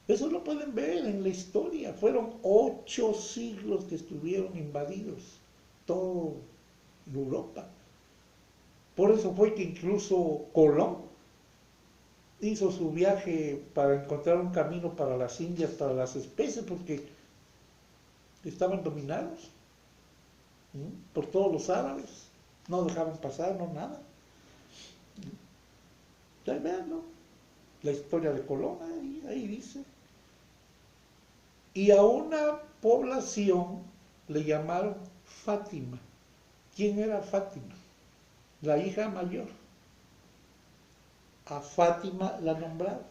Eso lo pueden ver en la historia. Fueron 8 siglos que estuvieron invadidos toda Europa. Por eso fue que incluso Colón hizo su viaje para encontrar un camino para las Indias, para las especies, porque estaban dominados por todos los árabes. No dejaban pasar, no nada. Ya vean, ¿no? La historia de Colón, ahí dice. Y a una población le llamaron Fátima. ¿Quién era Fátima? La hija mayor. A Fátima la nombraron.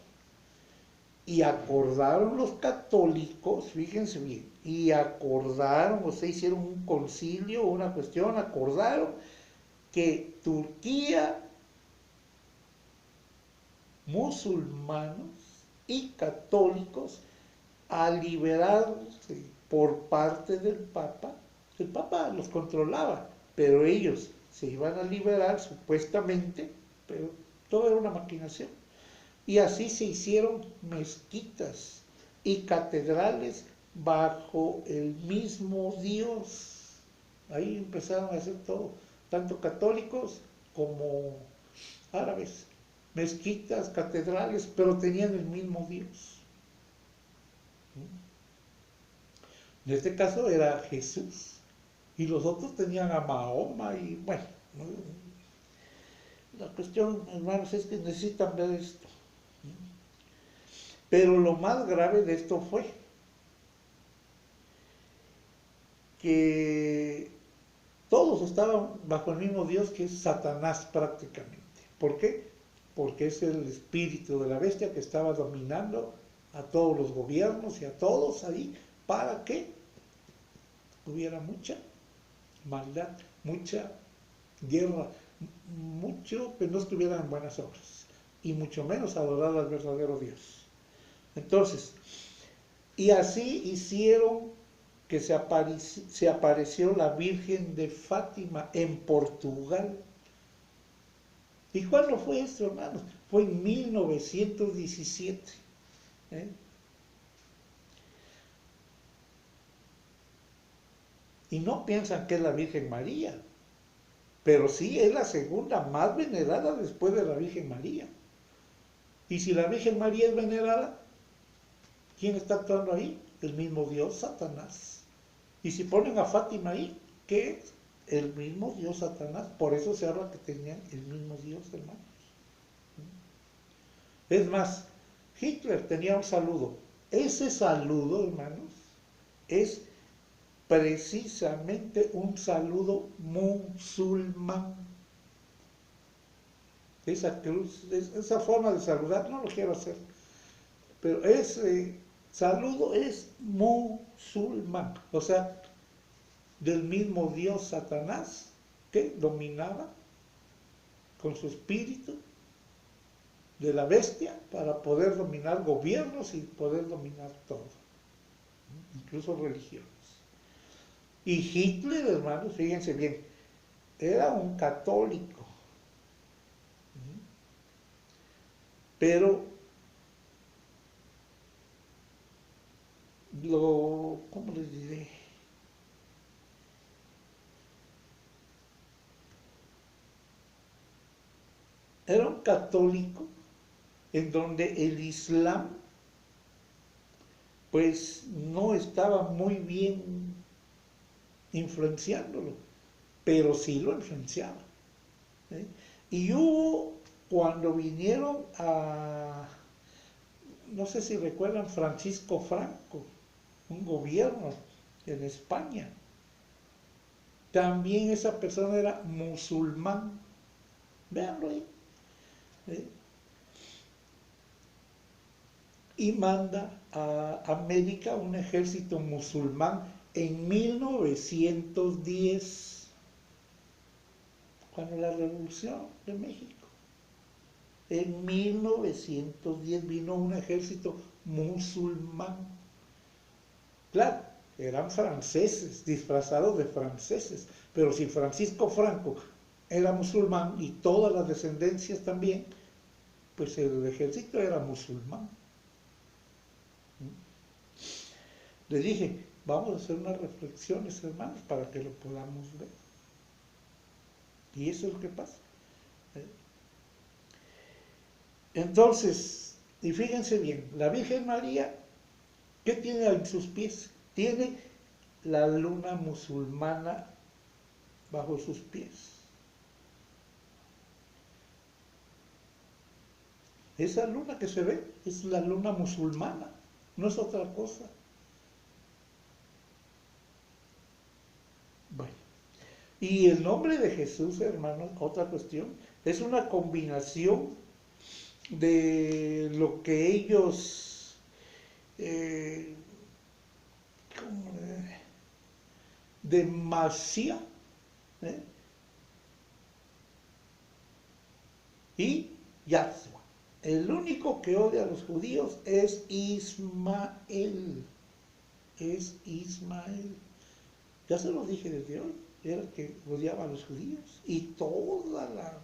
Y acordaron los católicos, fíjense bien, y acordaron, o sea, hicieron un concilio, una cuestión, acordaron que Turquía, musulmanos y católicos, a liberarse por parte del Papa, el Papa los controlaba, pero ellos se iban a liberar supuestamente, pero todo era una maquinación. Y así se hicieron mezquitas y catedrales bajo el mismo Dios. Ahí empezaron a hacer todo, tanto católicos como árabes. Mezquitas, catedrales, pero tenían el mismo Dios. En este caso era Jesús. Y los otros tenían a Mahoma y bueno. La cuestión, hermanos, es que necesitan ver esto. Pero lo más grave de esto fue que todos estaban bajo el mismo Dios, que es Satanás prácticamente. ¿Por qué? Porque es el espíritu de la bestia que estaba dominando a todos los gobiernos y a todos ahí para que hubiera mucha maldad, mucha guerra, mucho que no estuvieran en buenas obras y mucho menos adorar al verdadero Dios. Entonces, y así hicieron que se apareció la Virgen de Fátima en Portugal. ¿Y cuándo fue esto, hermanos? Fue en 1917. ¿eh? Y no piensan que es la Virgen María, pero sí es la segunda más venerada después de la Virgen María. Y si la Virgen María es venerada, ¿quién está actuando ahí? El mismo Dios, Satanás. Y si ponen a Fátima ahí, ¿qué es? El mismo Dios, Satanás. Por eso se habla que tenían el mismo Dios, hermanos. Es más, Hitler tenía un saludo. Ese saludo, hermanos, es precisamente un saludo musulmán. Esa cruz, esa forma de saludar, no lo quiero hacer, pero ese saludo es musulmán, o sea, del mismo Dios Satanás que dominaba con su espíritu de la bestia para poder dominar gobiernos y poder dominar todo, incluso religiones. Y Hitler, hermanos, fíjense bien, era un católico, pero ¿cómo les diré? Era un católico en donde el Islam pues no estaba muy bien influenciándolo, pero sí lo influenciaba. ¿eh? Y hubo, cuando vinieron no sé si recuerdan, Francisco Franco, un gobierno en España, también esa persona era musulmán. Véanlo ahí. y manda a América un ejército musulmán en 1910, cuando la Revolución de México. En 1910 vino un ejército musulmán. Claro, eran franceses, disfrazados de franceses, pero si Francisco Franco era musulmán y todas las descendencias también, pues el ejército era musulmán. Le dije, vamos a hacer unas reflexiones, hermanos, para que lo podamos ver. Y eso es lo que pasa. Entonces, y fíjense bien, la Virgen María, ¿qué tiene en sus pies? Tiene la luna musulmana bajo sus pies. Esa luna que se ve es la luna musulmana, no es otra cosa. Bueno, y el nombre de Jesús, hermanos, otra cuestión, es una combinación de lo que ellos de Masía y Yahshua. El único que odia a los judíos es Ismael. Es Ismael. Ya se los dije desde hoy. Era el que odiaba a los judíos. Y toda la...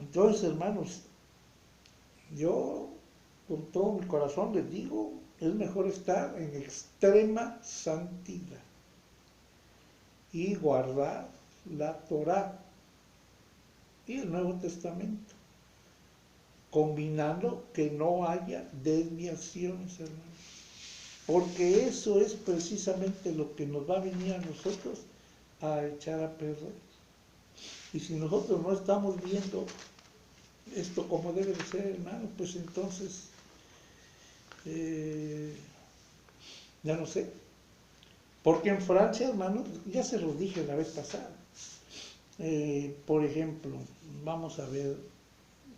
Entonces, hermanos, yo con todo mi corazón les digo, es mejor estar en extrema santidad y guardar la Torá y el Nuevo Testamento, combinando que no haya desviaciones, hermanos, porque eso es precisamente lo que nos va a venir a nosotros a echar a perder. Y si nosotros no estamos viendo esto como debe de ser, hermano, pues entonces ya no sé. Porque en Francia, hermano, ya se los dije la vez pasada. Por ejemplo, vamos a ver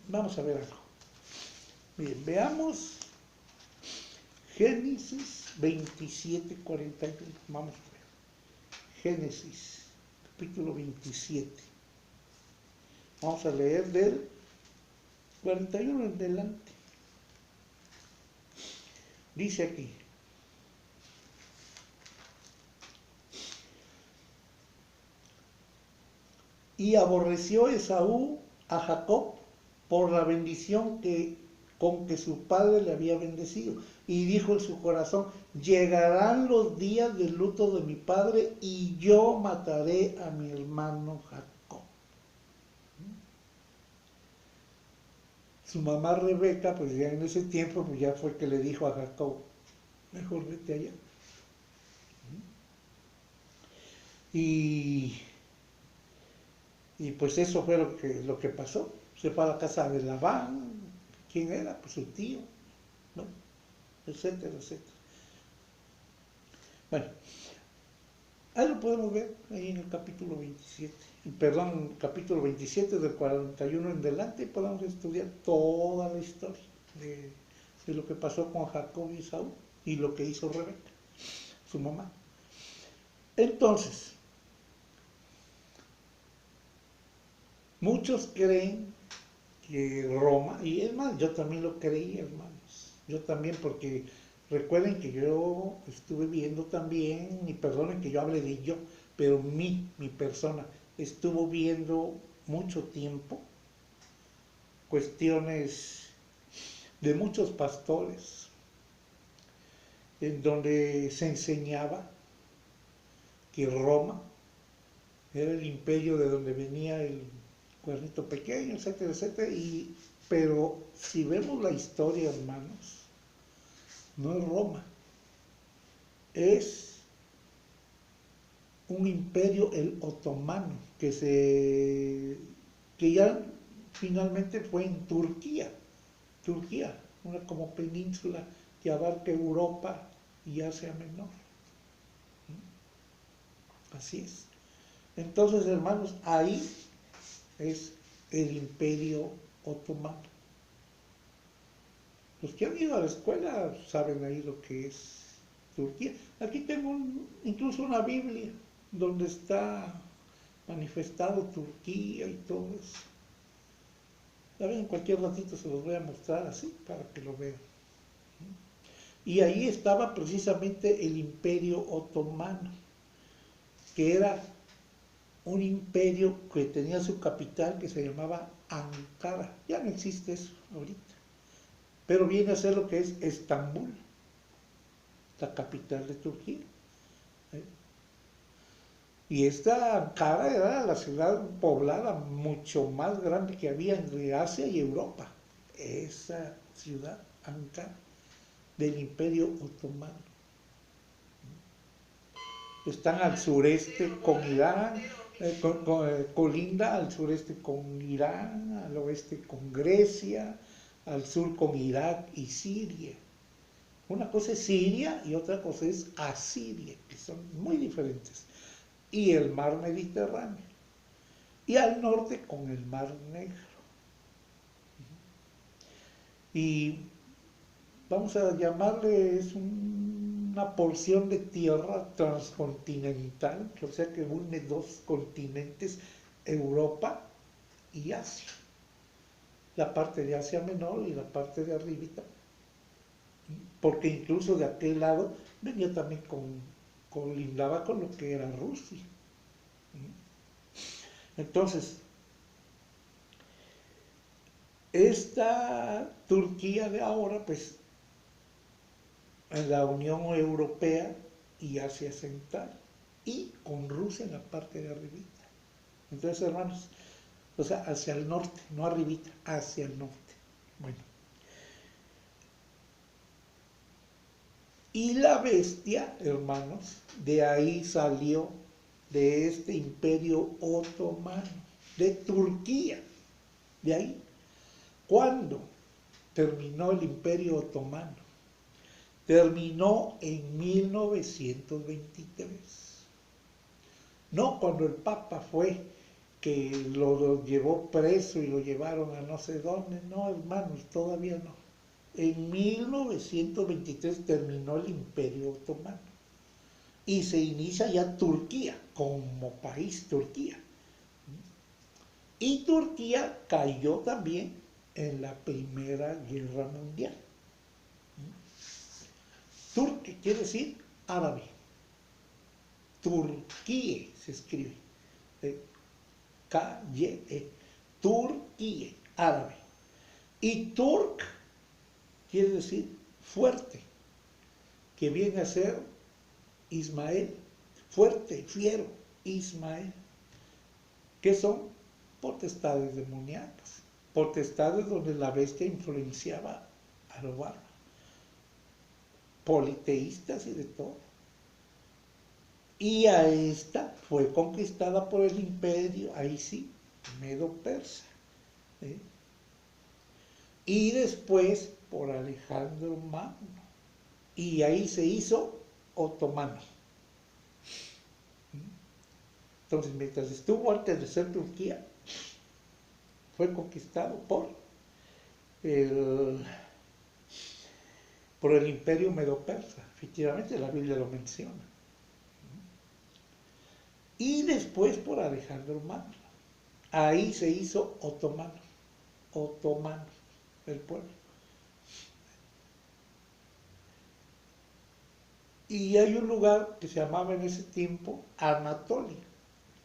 algo. Bien, veamos Génesis 27:41. Vamos a ver. Génesis, capítulo 27. Vamos a leer del 41 en adelante. Dice aquí: y aborreció Esaú a Jacob por la bendición con que su padre le había bendecido. Y dijo en su corazón: llegarán los días del luto de mi padre y yo mataré a mi hermano Jacob. Su mamá Rebeca, pues ya en ese tiempo, pues ya fue que le dijo a Jacob: mejor vete allá. Y pues eso fue lo que pasó. Se fue a la casa de Labán. ¿Quién era? Pues su tío, ¿no? Etcétera, etcétera. Bueno, ahí lo podemos ver, ahí en el capítulo 27. Perdón, capítulo 27 del 41 en adelante, podemos estudiar toda la historia de lo que pasó con Jacob y Esaú y lo que hizo Rebeca, su mamá. Entonces, muchos creen que Roma, y es más, yo también lo creí, hermanos, yo también, porque recuerden que yo estuve viendo también, y perdonen que yo hable de yo, pero mi persona estuvo viendo mucho tiempo cuestiones de muchos pastores, en donde se enseñaba que Roma era el imperio de donde venía el cuernito pequeño, etcétera, etcétera. Pero si vemos la historia, hermanos, no es Roma, es un imperio, el otomano, que ya finalmente fue en Turquía, una como península que abarca Europa y Asia Menor. Así es. Entonces, hermanos, ahí es el imperio otomano. Los que han ido a la escuela saben ahí lo que es Turquía. Aquí tengo incluso una Biblia donde está manifestado Turquía y todo eso. A ver, en cualquier ratito se los voy a mostrar así para que lo vean. Y ahí estaba precisamente el Imperio Otomano, que era un imperio que tenía su capital que se llamaba Ankara. Ya no existe eso ahorita. Pero viene a ser lo que es Estambul, la capital de Turquía. ¿Eh? Y esta Ankara era la ciudad poblada mucho más grande que había entre Asia y Europa. Esa ciudad, Ankara, del Imperio Otomano. Están al sureste con Irán, colinda al sureste con Irán, al oeste con Grecia, al sur con Irak y Siria. Una cosa es Siria y otra cosa es Asiria, que son muy diferentes. Y el mar Mediterráneo. Y al norte con el mar Negro. Y vamos a llamarle, es una porción de tierra transcontinental, o sea que une dos continentes, Europa y Asia. La parte de Asia Menor y la parte de arribita. Porque incluso de aquel lado venía también colindaba con lo que era Rusia. Entonces, esta Turquía de ahora, pues, en la Unión Europea y Asia Central, y con Rusia en la parte de arribita. Entonces, hermanos, o sea, hacia el norte, no arribita, hacia el norte. Bueno. Y la bestia, hermanos, de ahí salió, de este imperio otomano, de Turquía, de ahí. ¿Cuándo terminó el imperio otomano? Terminó en 1923. No cuando el Papa fue, que lo llevó preso y lo llevaron a no sé dónde. No, hermanos, todavía no. En 1923 terminó el Imperio Otomano y se inicia ya Turquía, como país Turquía. Y Turquía cayó también en la Primera Guerra Mundial. Turque quiere decir árabe. Turquía se escribe. K-Y-E. Turquía, árabe. Y Turk quiere decir fuerte, que viene a ser Ismael, fuerte, fiero, Ismael, que son potestades demoníacas, potestades donde la bestia influenciaba a los bárbaros, politeístas y de todo. Y a esta fue conquistada por el imperio, ahí sí, medo-persa. ¿Eh? Y después por Alejandro Magno. Y ahí se hizo otomano. Entonces, mientras estuvo antes de ser Turquía, fue conquistado por el imperio medo-persa. Efectivamente, la Biblia lo menciona. Y después por Alejandro Magno. Ahí se hizo otomano, el pueblo. Y hay un lugar que se llamaba en ese tiempo Anatolia,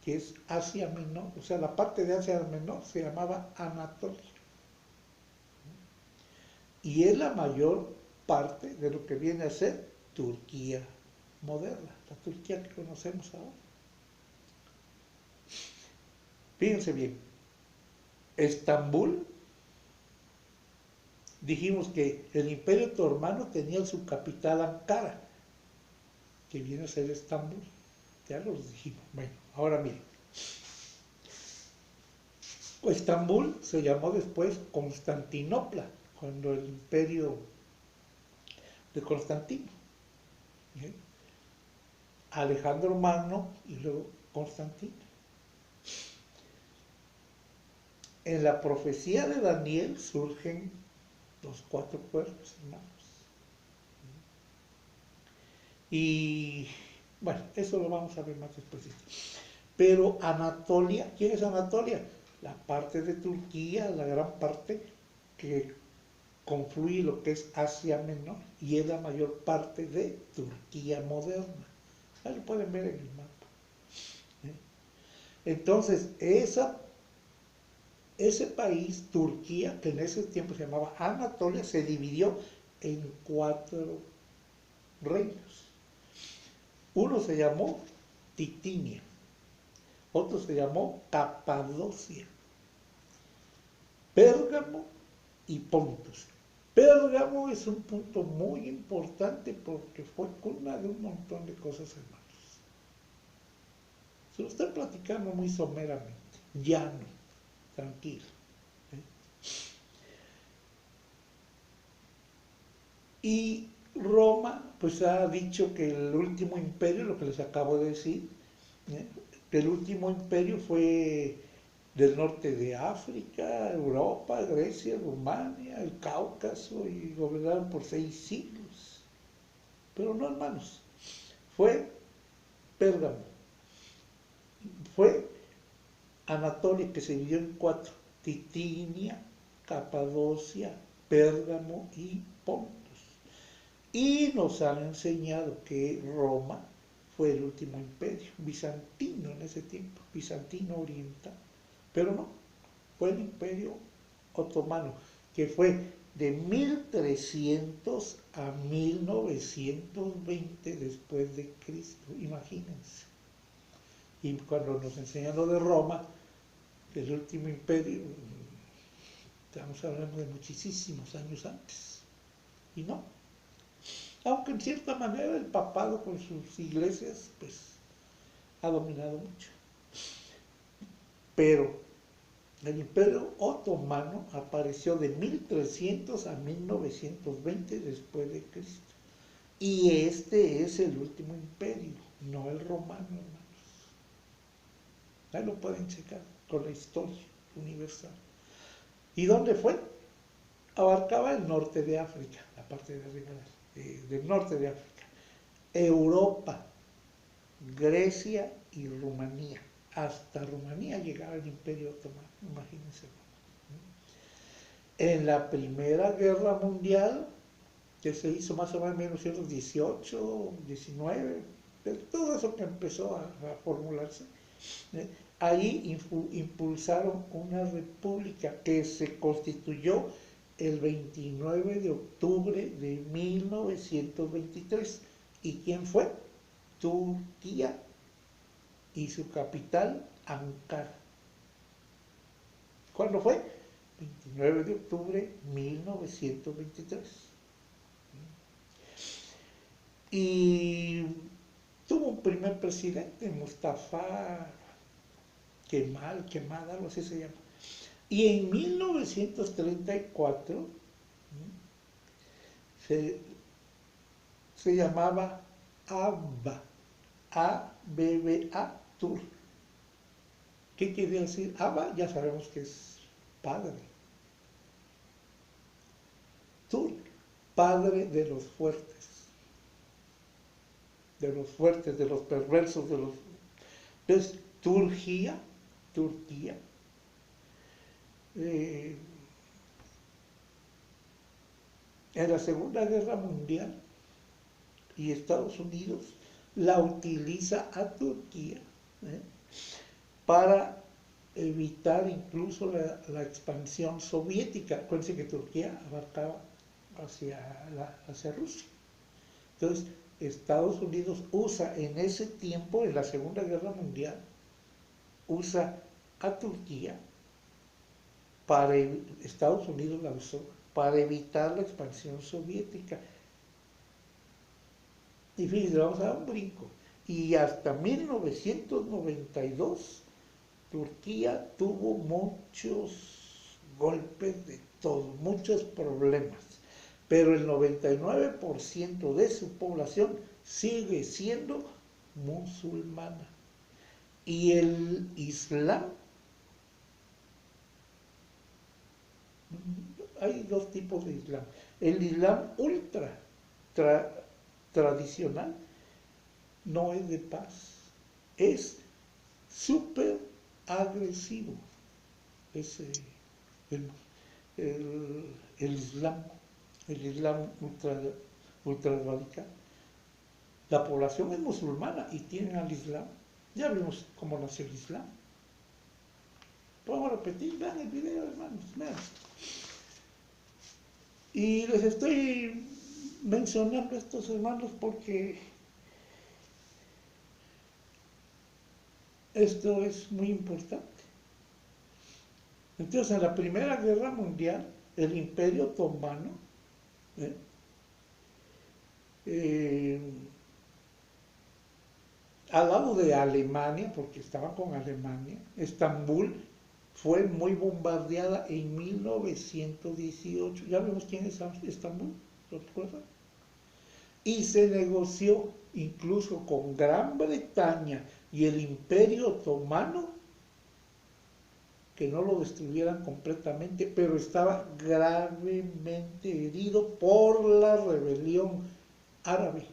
que es Asia Menor, o sea, la parte de Asia Menor se llamaba Anatolia. Y es la mayor parte de lo que viene a ser Turquía moderna, la Turquía que conocemos ahora. Fíjense bien, Estambul, dijimos que el Imperio Otomano tenía su capital Ankara, que viene a ser Estambul. Ya lo dijimos. Bueno, ahora miren. Estambul se llamó después Constantinopla, cuando el imperio de Constantino. ¿Bien? Alejandro Magno y luego Constantino. En la profecía de Daniel surgen los 4 cuernos, hermanos. Y bueno, eso lo vamos a ver más después. Pero Anatolia, ¿quién es Anatolia? La parte de Turquía, la gran parte que confluye lo que es Asia Menor y es la mayor parte de Turquía moderna. Ahí lo pueden ver en el mapa. Entonces, ese país, Turquía, que en ese tiempo se llamaba Anatolia, se dividió en 4 reinos. Uno se llamó Titinia, otro se llamó Capadocia, Pérgamo y Pontus. Pérgamo es un punto muy importante porque fue cuna de un montón de cosas, hermanos. Se lo estoy platicando muy someramente, llano, tranquilo. Y Roma, pues ha dicho que el último imperio, lo que les acabo de decir, que el último imperio fue del norte de África, Europa, Grecia, Rumania, el Cáucaso, y gobernaron por 6 siglos. Pero no, hermanos, fue Pérgamo, fue Anatolia, que se dividió en 4, Titinia, Capadocia, Pérgamo y Pontus. Y nos han enseñado que Roma fue el último imperio, bizantino en ese tiempo, bizantino oriental. Pero no, fue el imperio otomano, que fue de 1300 a 1920 después de Cristo, imagínense. Y cuando nos enseñan lo de Roma, el último imperio, estamos hablando de muchísimos años antes. Y no. Aunque en cierta manera el papado con sus iglesias, pues, ha dominado mucho. Pero el Imperio Otomano apareció de 1300 a 1920 después de Cristo. Y este es el último imperio, no el romano, hermanos. Ahí lo pueden checar con la historia universal. ¿Y dónde fue? Abarcaba el norte de África, la parte de arriba del norte de África, Europa, Grecia y Rumanía. Hasta Rumanía llegaba el Imperio Otomano, imagínense. En la Primera Guerra Mundial, que se hizo más o menos en 1918, 19, todo eso que empezó a formularse, ahí impulsaron una república que se constituyó el 29 de octubre de 1923. ¿Y quién fue? Turquía, y su capital, Ankara. ¿Cuándo fue? 29 de octubre de 1923. Y tuvo un primer presidente, Mustafa Kemal, algo así se llama. Y en 1934 se llamaba ABBA, ABBA Tur. ¿Qué quiere decir ABBA? Ya sabemos que es padre. Tur, padre de los fuertes. De los fuertes, de los perversos, de los... Entonces, Turquía, en la Segunda Guerra Mundial, y Estados Unidos la utiliza a Turquía para evitar incluso la expansión soviética. Acuérdense que Turquía abarcaba hacia Rusia. Entonces, Estados Unidos usa en ese tiempo, en la Segunda Guerra Mundial, usa a Turquía Estados Unidos la usó para evitar la expansión soviética. Y fíjense, vamos a dar un brinco. Y hasta 1992, Turquía tuvo muchos golpes de todo, muchos problemas. Pero el 99% de su población sigue siendo musulmana. Y el Islam hay dos tipos de Islam. El Islam ultra tradicional no es de paz, es súper agresivo. Es el, el Islam, el Islam ultra radical. La población es musulmana y tienen al Islam. Ya vimos cómo nació el Islam. Puedo repetir, vean el video, hermanos, vean. Y les estoy mencionando a estos hermanos porque esto es muy importante. Entonces, en la Primera Guerra Mundial, el Imperio Otomano al lado de Alemania, porque estaban con Alemania, Estambul fue muy bombardeada en 1918. Ya vemos quién es Estambul, ¿lo recuerdan? Y se negoció incluso con Gran Bretaña y el Imperio Otomano que no lo destruyeran completamente, pero estaba gravemente herido por la rebelión árabe,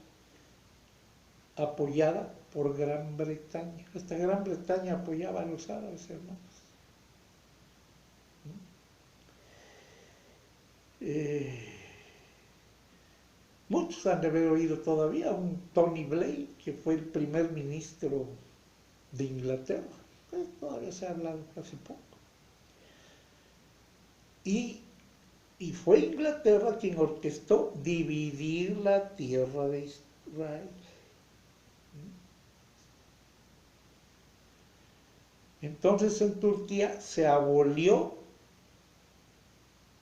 apoyada por Gran Bretaña. Hasta Gran Bretaña apoyaba a los árabes, hermanos. Muchos han de haber oído todavía un Tony Blair, que fue el primer ministro de Inglaterra. Todavía se ha hablado hace poco. Y fue Inglaterra quien orquestó dividir la tierra de Israel. Entonces en Turquía se abolió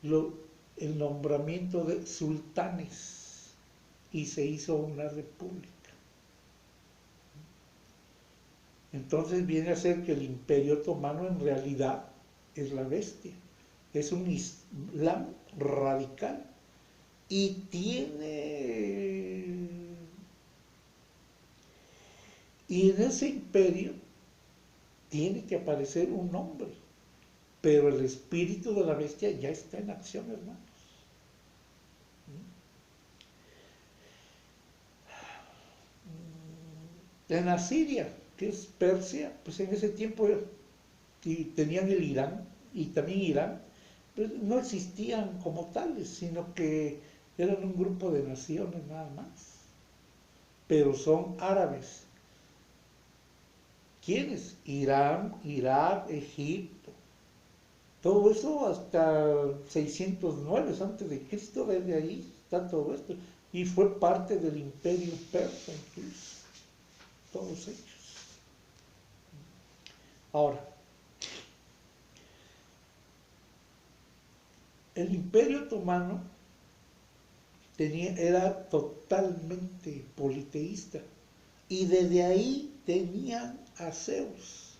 el nombramiento de sultanes y se hizo una república. Entonces viene a ser que el Imperio Otomano en realidad es la bestia, es un Islam radical y en ese imperio tiene que aparecer un hombre, pero el espíritu de la bestia ya está en acción, hermanos. En Asiria, que es Persia, pues en ese tiempo tenían el Irán y también Irán, pues no existían como tales, sino que eran un grupo de naciones nada más, pero son árabes. ¿Quiénes? Irán, Irak, Egipto. Todo eso hasta 609 antes de Cristo, desde ahí está todo esto. Y fue parte del imperio persa incluso, todos ellos. Ahora, el Imperio Otomano era totalmente politeísta y desde ahí tenían a Zeus.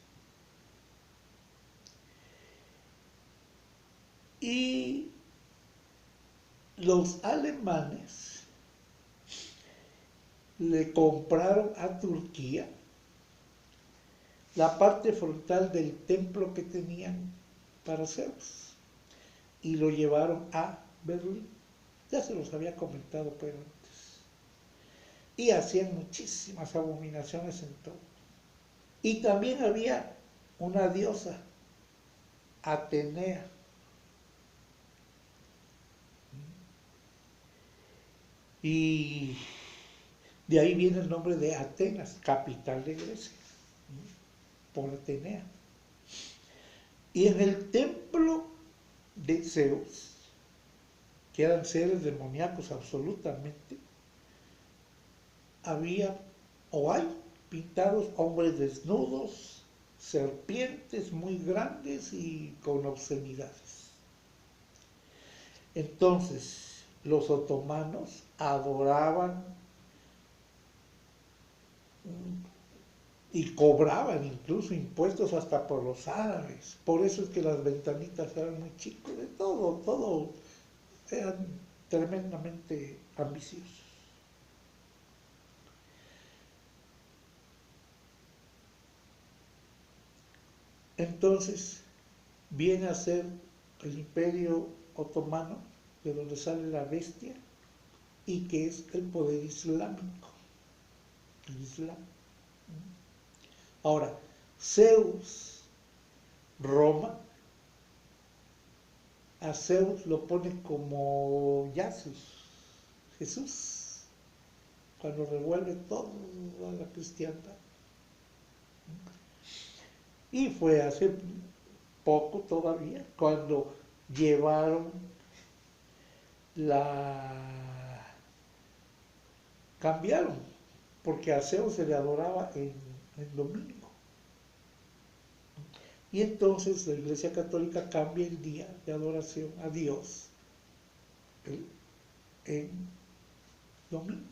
Y los alemanes le compraron a Turquía la parte frontal del templo que tenían para Zeus y lo llevaron a Berlín. Ya se los había comentado pero antes. Y hacían muchísimas abominaciones en todo. Y también había una diosa, Atenea. Y de ahí viene el nombre de Atenas, capital de Grecia, por Atenea. Y en el templo de Zeus, que eran seres demoníacos absolutamente, había o hay pintados hombres desnudos, serpientes muy grandes y con obscenidades. Entonces, los otomanos adoraban y cobraban incluso impuestos hasta por los árabes. Por eso es que las ventanitas eran muy chicas, de todo eran tremendamente ambiciosos. Entonces viene a ser el Imperio otomano, de donde sale la bestia, y que es el poder islámico, el Islam. Ahora, Zeus, Roma, a Zeus lo pone como Jesús, Jesús, cuando revuelve toda la cristiandad. Y fue hace poco todavía cuando llevaron cambiaron, porque a Zeus se le adoraba en domingo. Y entonces la Iglesia Católica cambia el día de adoración a Dios en domingo.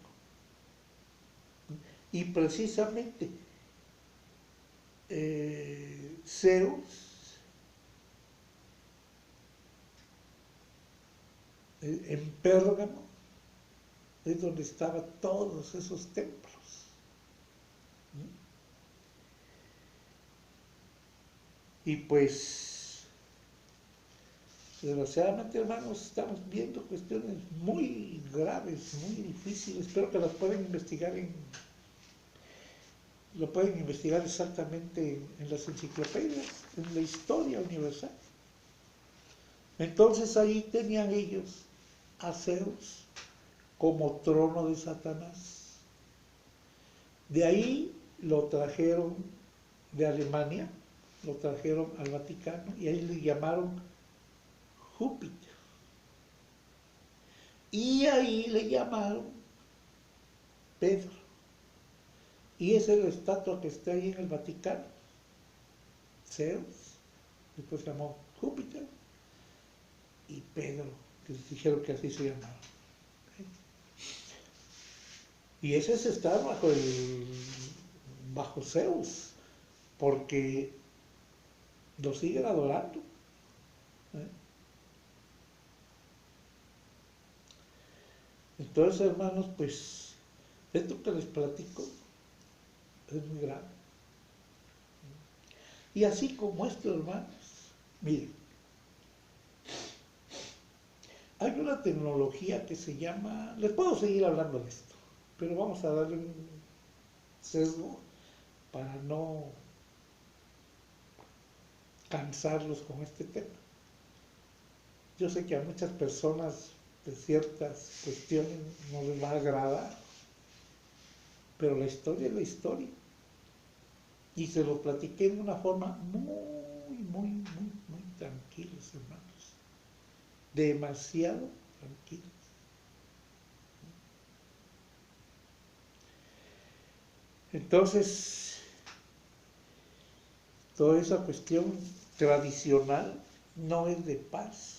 Y precisamente Zeus en Pérgamo es donde estaban todos esos templos. Y pues, desgraciadamente, hermanos, estamos viendo cuestiones muy graves, muy difíciles. Espero que las puedan investigar lo pueden investigar exactamente en las enciclopedias, en la historia universal. Entonces ahí tenían ellos a Zeus como trono de Satanás. De ahí lo trajeron de Alemania, lo trajeron al Vaticano y ahí le llamaron Júpiter. Y ahí le llamaron Pedro. Y esa es la estatua que está ahí en el Vaticano. Zeus, después se llamó Júpiter, y Pedro, que les dijeron que así se llamaba. Y ese está bajo Zeus, porque lo siguen adorando. Entonces, hermanos, pues, esto que les platico es muy grave. Y así como esto, hermanos, miren, hay una tecnología que se llama, les puedo seguir hablando de esto, pero vamos a darle un sesgo para no cansarlos con este tema. Yo sé que a muchas personas de ciertas cuestiones no les va a agradar, pero la historia es la historia. Y se lo platiqué de una forma muy tranquilos, hermanos. Demasiado tranquilos. Entonces, toda esa cuestión tradicional no es de paz.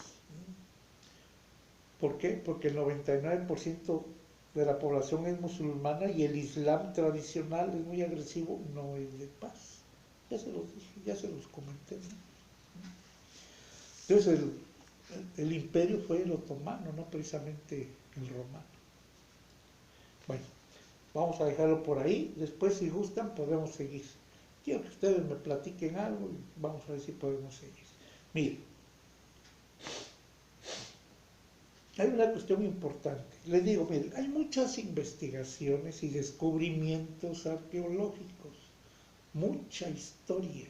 ¿Por qué? Porque el 99% de la población es musulmana y el Islam tradicional es muy agresivo, no es de paz. Ya se los dije, ya se los comenté, ¿no? Entonces el imperio fue el otomano, no precisamente el romano. Bueno, vamos a dejarlo por ahí, después si gustan podemos seguir. Quiero que ustedes me platiquen algo y vamos a ver si podemos seguir. Miren, hay una cuestión importante. Les digo, miren, hay muchas investigaciones y descubrimientos arqueológicos, mucha historia.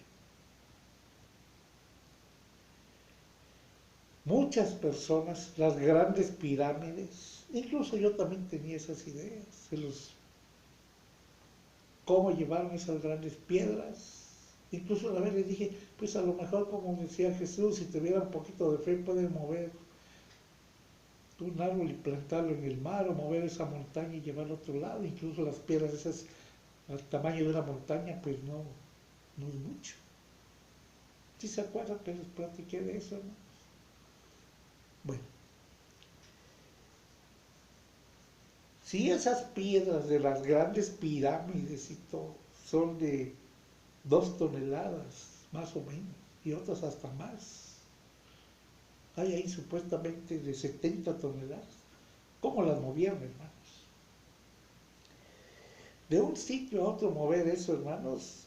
Muchas personas, las grandes pirámides, incluso yo también tenía esas ideas, cómo llevaron esas grandes piedras. Incluso una vez les dije, pues a lo mejor como decía Jesús, si tuviera un poquito de fe pueden mover un árbol y plantarlo en el mar, o mover esa montaña y llevarlo a otro lado. Incluso las piedras esas al tamaño de una montaña, pues no es mucho. ¿Sí se acuerdan que les platiqué de eso, no? Bueno, si esas piedras de las grandes pirámides y todo son de 2 toneladas, más o menos, y otras hasta más, hay ahí supuestamente de 70 toneladas, ¿cómo las movieron, hermanos? De un sitio a otro mover eso, hermanos,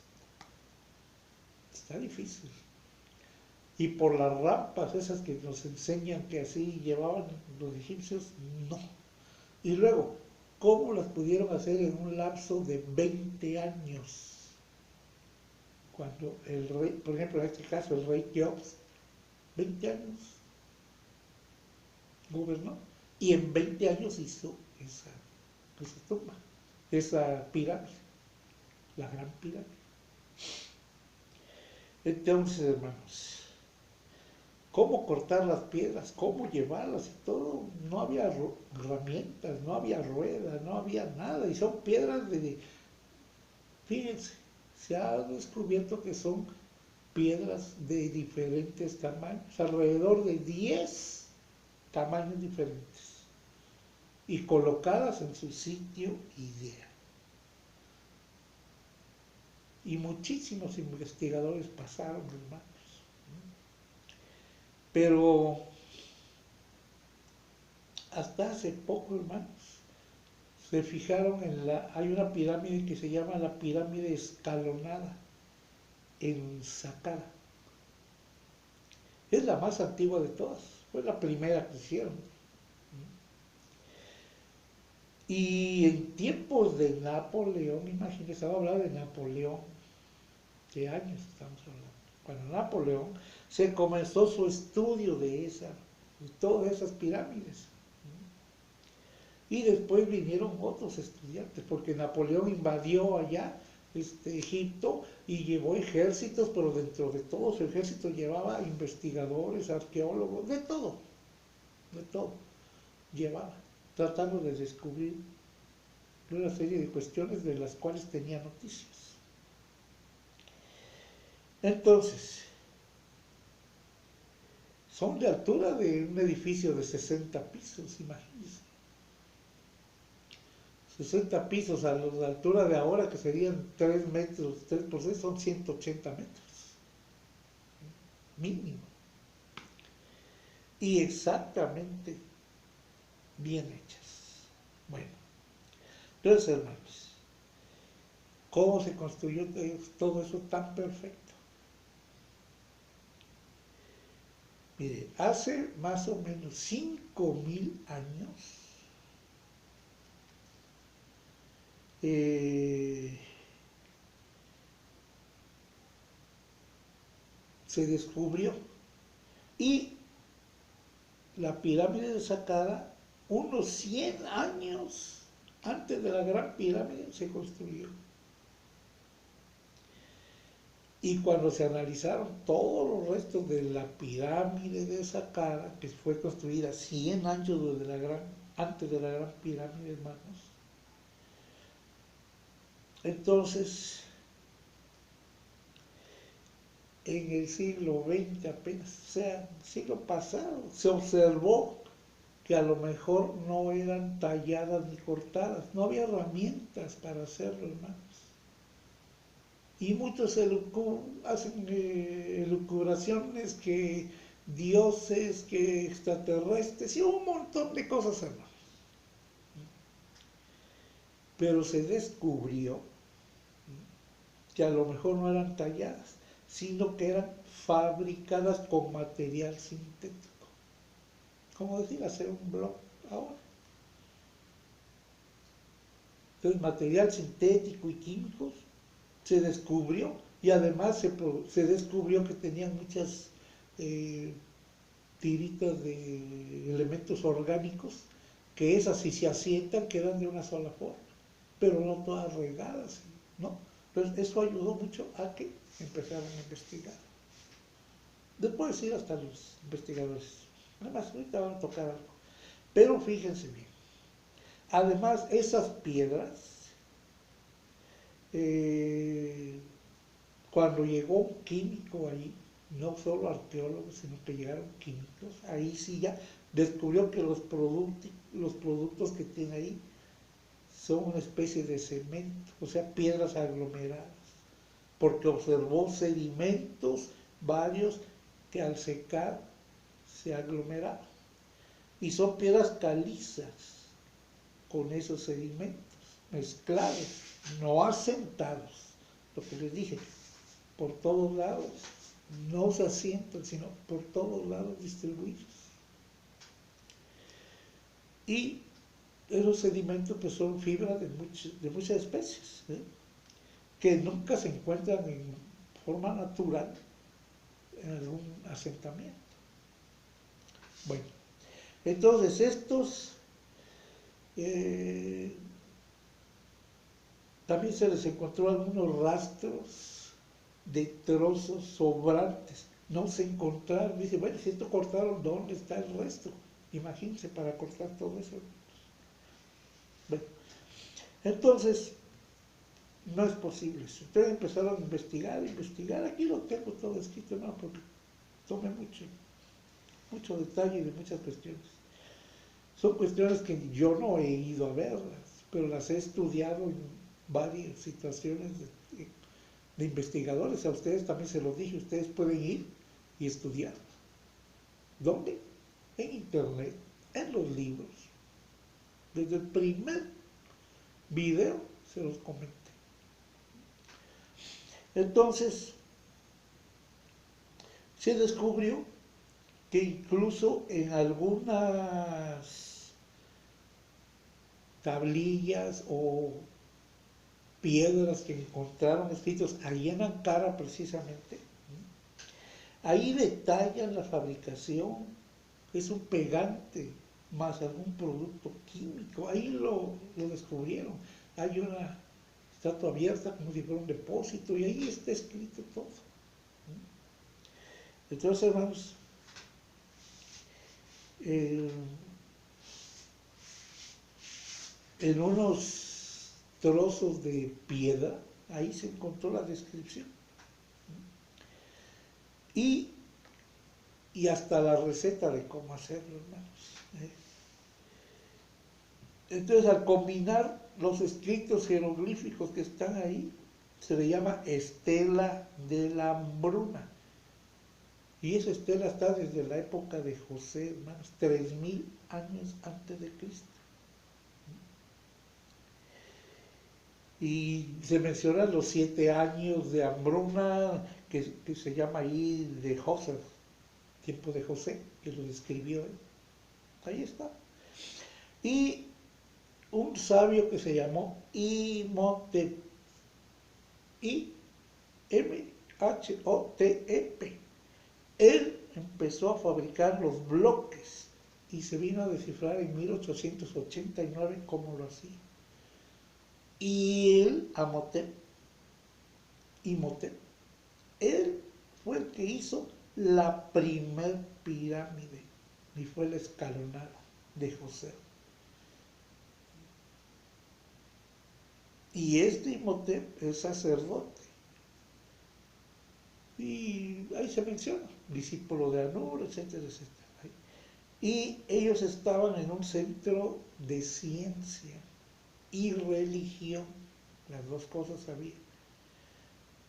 está difícil. Y por las rampas esas que nos enseñan que así llevaban los egipcios, no. Y luego, ¿cómo las pudieron hacer en un lapso de 20 años? Cuando el rey, por ejemplo, en este caso el rey Jobs, 20 años gobernó y en 20 años hizo esa tumba, esa pirámide, la gran pirámide. Entonces, hermanos, cómo cortar las piedras, cómo llevarlas y todo, no había herramientas, no había ruedas, no había nada, y son piedras fíjense, se ha descubierto que son piedras de diferentes tamaños, alrededor de 10 tamaños diferentes, y colocadas en su sitio ideal. Y muchísimos investigadores pasaron, hermanos. Pero hasta hace poco, hermanos, se fijaron hay una pirámide que se llama la pirámide escalonada en Saqqara. Es la más antigua de todas, fue la primera que hicieron. Y en tiempos de Napoleón, imagínense, estaba hablando de Napoleón, ¿qué años estamos hablando? Cuando Napoleón se comenzó su estudio de todas esas pirámides. Y después vinieron otros estudiantes, porque Napoleón invadió allá Egipto y llevó ejércitos, pero dentro de todo su ejército llevaba investigadores, arqueólogos, de todo llevaba, tratando de descubrir una serie de cuestiones de las cuales tenía noticias. Entonces, son de altura de un edificio de 60 pisos, imagínense. 60 pisos a la altura de ahora, que serían 3 metros, 3 por 6 son 180 metros, mínimo. Y exactamente bien hechas. Bueno, entonces, hermanos, ¿cómo se construyó todo eso tan perfecto? Mire, hace más o menos 5.000 años, se descubrió, y la pirámide de Saqqara, unos 100 años antes de la gran pirámide, se construyó. Y cuando se analizaron todos los restos de la pirámide de Saqqara, que fue construida 100 años antes de la gran pirámide, hermanos, entonces en el siglo XX apenas, o sea, el siglo pasado, se observó que a lo mejor no eran talladas ni cortadas, no había herramientas para hacerlo, hermanos. Y muchos hacen elucubraciones que dioses, que extraterrestres, y un montón de cosas, hermanos. Pero se descubrió que a lo mejor no eran talladas, sino que eran fabricadas con material sintético. Como decir, hacer un blog ahora. Entonces, material sintético y químicos se descubrió, y además se descubrió que tenían muchas tiritas de elementos orgánicos, que esas, si se asientan, quedan de una sola forma, pero no todas regadas, ¿no? Entonces eso ayudó mucho a que empezaran a investigar. Después ir hasta los investigadores. Nada más, ahorita van a tocar algo. Pero fíjense bien. Además, esas piedras, cuando llegó un químico ahí, no solo arqueólogos, sino que llegaron químicos, ahí sí ya descubrió que los productos que tiene ahí son una especie de cemento, o sea, piedras aglomeradas, porque observó sedimentos varios que al secar se aglomeraron, y son piedras calizas con esos sedimentos mezclados, no asentados, lo que les dije, por todos lados no se asientan, sino por todos lados distribuidos. Y esos sedimentos pues son fibras de muchas especies, que nunca se encuentran en forma natural en algún asentamiento. Bueno, entonces estos también se les encontró algunos rastros de trozos sobrantes. No se encontraron. Dice, bueno, si esto cortaron, ¿dónde está el resto? Imagínense para cortar todo eso. Bueno, entonces, no es posible eso. Entonces empezaron a investigar. Aquí lo tengo todo escrito, no, porque tome mucho detalle de muchas cuestiones. Son cuestiones que yo no he ido a verlas, pero las he estudiado en varias situaciones de investigadores. A ustedes también se los dije, ustedes pueden ir y estudiar. ¿Dónde? En internet, en los libros. Desde el primer video se los comenté. Entonces, se descubrió que incluso en algunas tablillas o piedras que encontraron escritos ahí en Ankara precisamente, ahí detallan la fabricación, es un pegante más algún producto químico, ahí lo descubrieron. Hay una estatua abierta como si fuera un depósito y ahí está escrito todo. Entonces, hermanos, en unos trozos de piedra, ahí se encontró la descripción. Y hasta la receta de cómo hacerlo, hermanos. Entonces, al combinar los escritos jeroglíficos que están ahí, se le llama estela de la hambruna. Y esa estela está desde la época de José, hermanos, 3000 años antes de Cristo. Y se mencionan los 7 años de hambruna que se llama ahí de José, tiempo de José, que lo describió él. Ahí está. Y un sabio que se llamó Imhotep, I-M-H-O-T-E-P. Él empezó a fabricar los bloques y se vino a descifrar en 1889 cómo lo hacía. Y él, Imhotep, él fue el que hizo la primer pirámide y fue la escalonada de José. Y este Imhotep es sacerdote. Y ahí se menciona, discípulo de Anur, etcétera, etcétera. Y ellos estaban en un centro de ciencia y religión, las dos cosas había,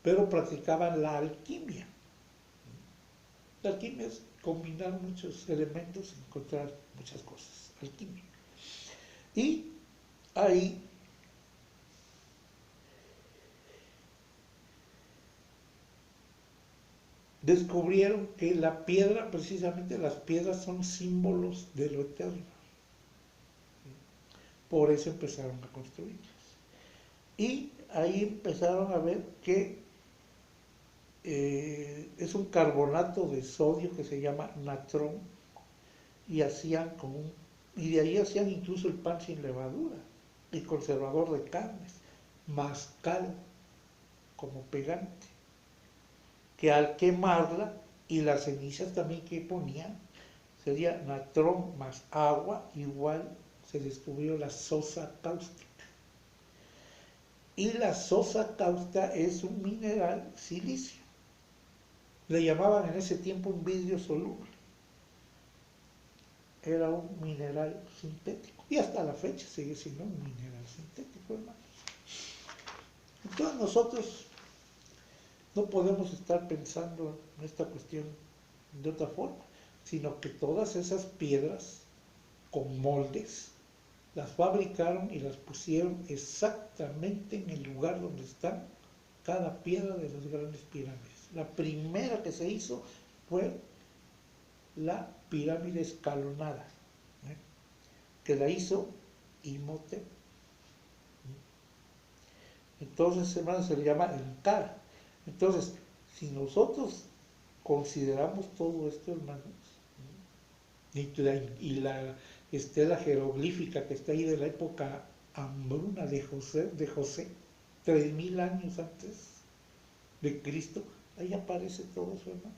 pero practicaban la alquimia. La alquimia es combinar muchos elementos y encontrar muchas cosas, alquimia. Y ahí descubrieron que la piedra, precisamente las piedras son símbolos de lo eterno. Por eso empezaron a construirlas. Y ahí empezaron a ver que es un carbonato de sodio que se llama natrón, y hacían y de ahí hacían incluso el pan sin levadura, el conservador de carnes, mascal como pegante, que al quemarla y las cenizas también que ponían, sería natrón más agua, igual se descubrió la sosa cáustica. Y la sosa cáustica es un mineral silicio. Le llamaban en ese tiempo un vidrio soluble. Era un mineral sintético. Y hasta la fecha sigue siendo un mineral sintético, hermanos. Entonces nosotros no podemos estar pensando en esta cuestión de otra forma, sino que todas esas piedras con moldes las fabricaron y las pusieron exactamente en el lugar donde están cada piedra de las grandes pirámides. La primera que se hizo fue la pirámide escalonada, ¿eh? Que la hizo Imhotep. Entonces, hermanos, se le llama Ankara. Entonces, si nosotros consideramos todo esto, hermanos, y la estela jeroglífica que está ahí de la época hambruna de José, 3000 años antes de Cristo, ahí aparece todo eso, hermano.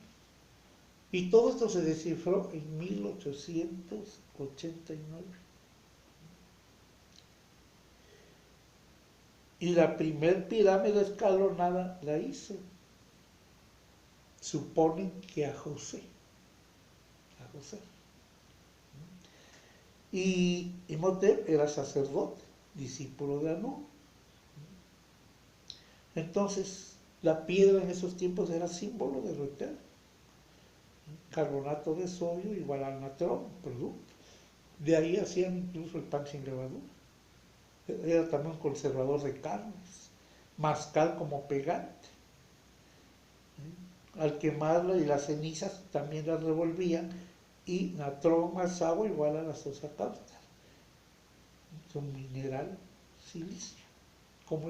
Y todo esto se descifró en 1889. Y la primer pirámide escalonada la hizo, suponen que a José. Y Imhotep era sacerdote, discípulo de Anú. Entonces, la piedra en esos tiempos era símbolo de lo eterno. Carbonato de sodio igual al natrón, producto. De ahí hacían incluso el pan sin levadura. Era también un conservador de carnes. Mascal como pegante. Al quemarla y las cenizas también las revolvían, y natrón más agua igual a la sosa cáustica. Es un mineral silicio, como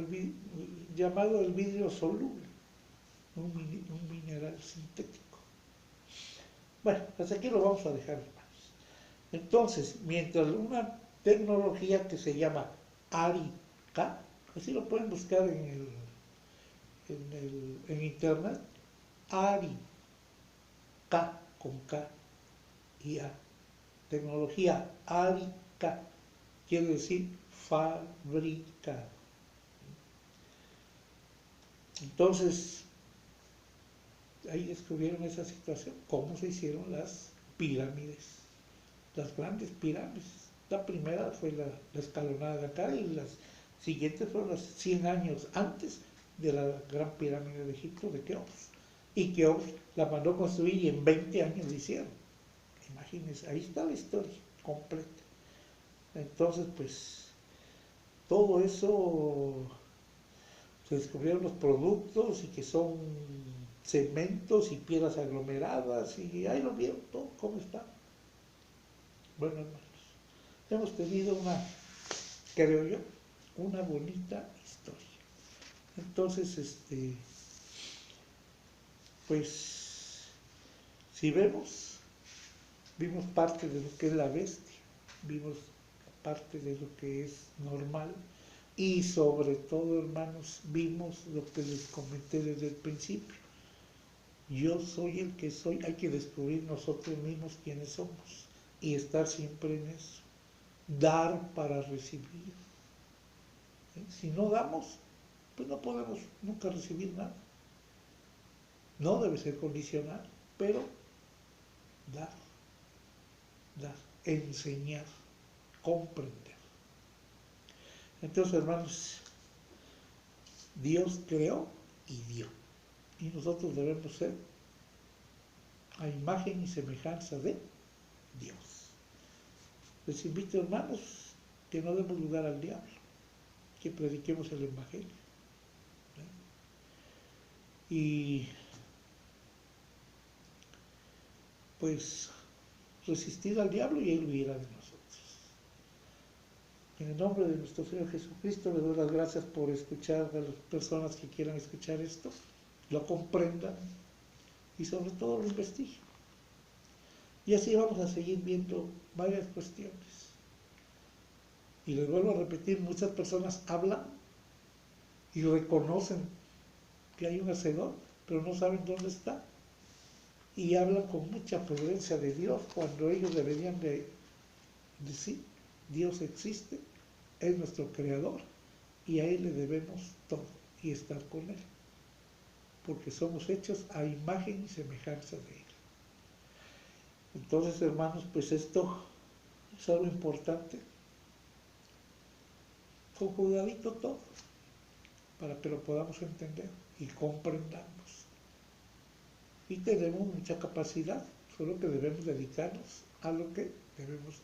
llamado el vidrio soluble, un mineral sintético. Bueno, hasta aquí lo vamos a dejar, hermanos. Entonces, mientras una tecnología que se llama ARICA, así lo pueden buscar en internet, ARICA con K y A, tecnología ARICA, quiere decir fabricado. Entonces, ahí descubrieron esa situación, cómo se hicieron las pirámides, las grandes pirámides. La primera fue la escalonada de acá, y las siguientes fueron las 100 años antes de la gran pirámide de Egipto de Keops. Y Keops la mandó construir y en 20 años la hicieron. Imagínense, ahí está la historia completa. Entonces, pues, todo eso, se descubrieron los productos y que son cementos y piedras aglomeradas, y ahí lo vieron todo, cómo está. Bueno, hermanos, hemos tenido creo yo, una bonita historia. Entonces, pues, si vimos parte de lo que es la bestia, vimos parte de lo que es normal, y sobre todo, hermanos, vimos lo que les comenté desde el principio. Yo soy el que soy, hay que descubrir nosotros mismos quiénes somos y estar siempre en eso. Dar para recibir. Si no damos, pues no podemos nunca recibir nada. No debe ser condicional, pero dar, enseñar, comprender. Entonces, hermanos, Dios creó y dio. Y nosotros debemos ser a imagen y semejanza de Dios. Les invito, hermanos, que no demos lugar al diablo, que prediquemos el Evangelio. Y pues resistir al diablo y él huirá de nosotros. En el nombre de nuestro Señor Jesucristo, le doy las gracias por escuchar a las personas que quieran escuchar esto, lo comprendan y sobre todo lo investiguen. Y así vamos a seguir viendo varias cuestiones. Y les vuelvo a repetir, muchas personas hablan y reconocen que hay un hacedor, pero no saben dónde está. Y hablan con mucha prudencia de Dios, cuando ellos deberían de decir: Dios existe, es nuestro creador, y a Él le debemos todo y estar con Él, porque somos hechos a imagen y semejanza de Él. Entonces, hermanos, pues esto es algo importante, con cuidadito todo, para que lo podamos entender y comprendamos. Y tenemos mucha capacidad, solo que debemos dedicarnos a lo que debemos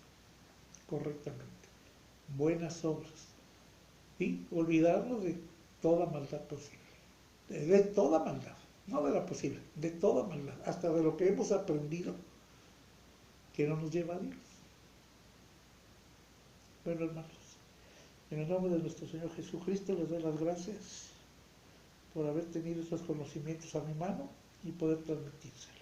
correctamente. Buenas obras. Y olvidarnos de toda maldad posible. De toda maldad. no de la posible, de toda maldad, hasta de lo que hemos aprendido que no nos lleva a Dios. Bueno, hermanos, en el nombre de nuestro Señor Jesucristo les doy las gracias por haber tenido estos conocimientos a mi mano y poder transmitírselos.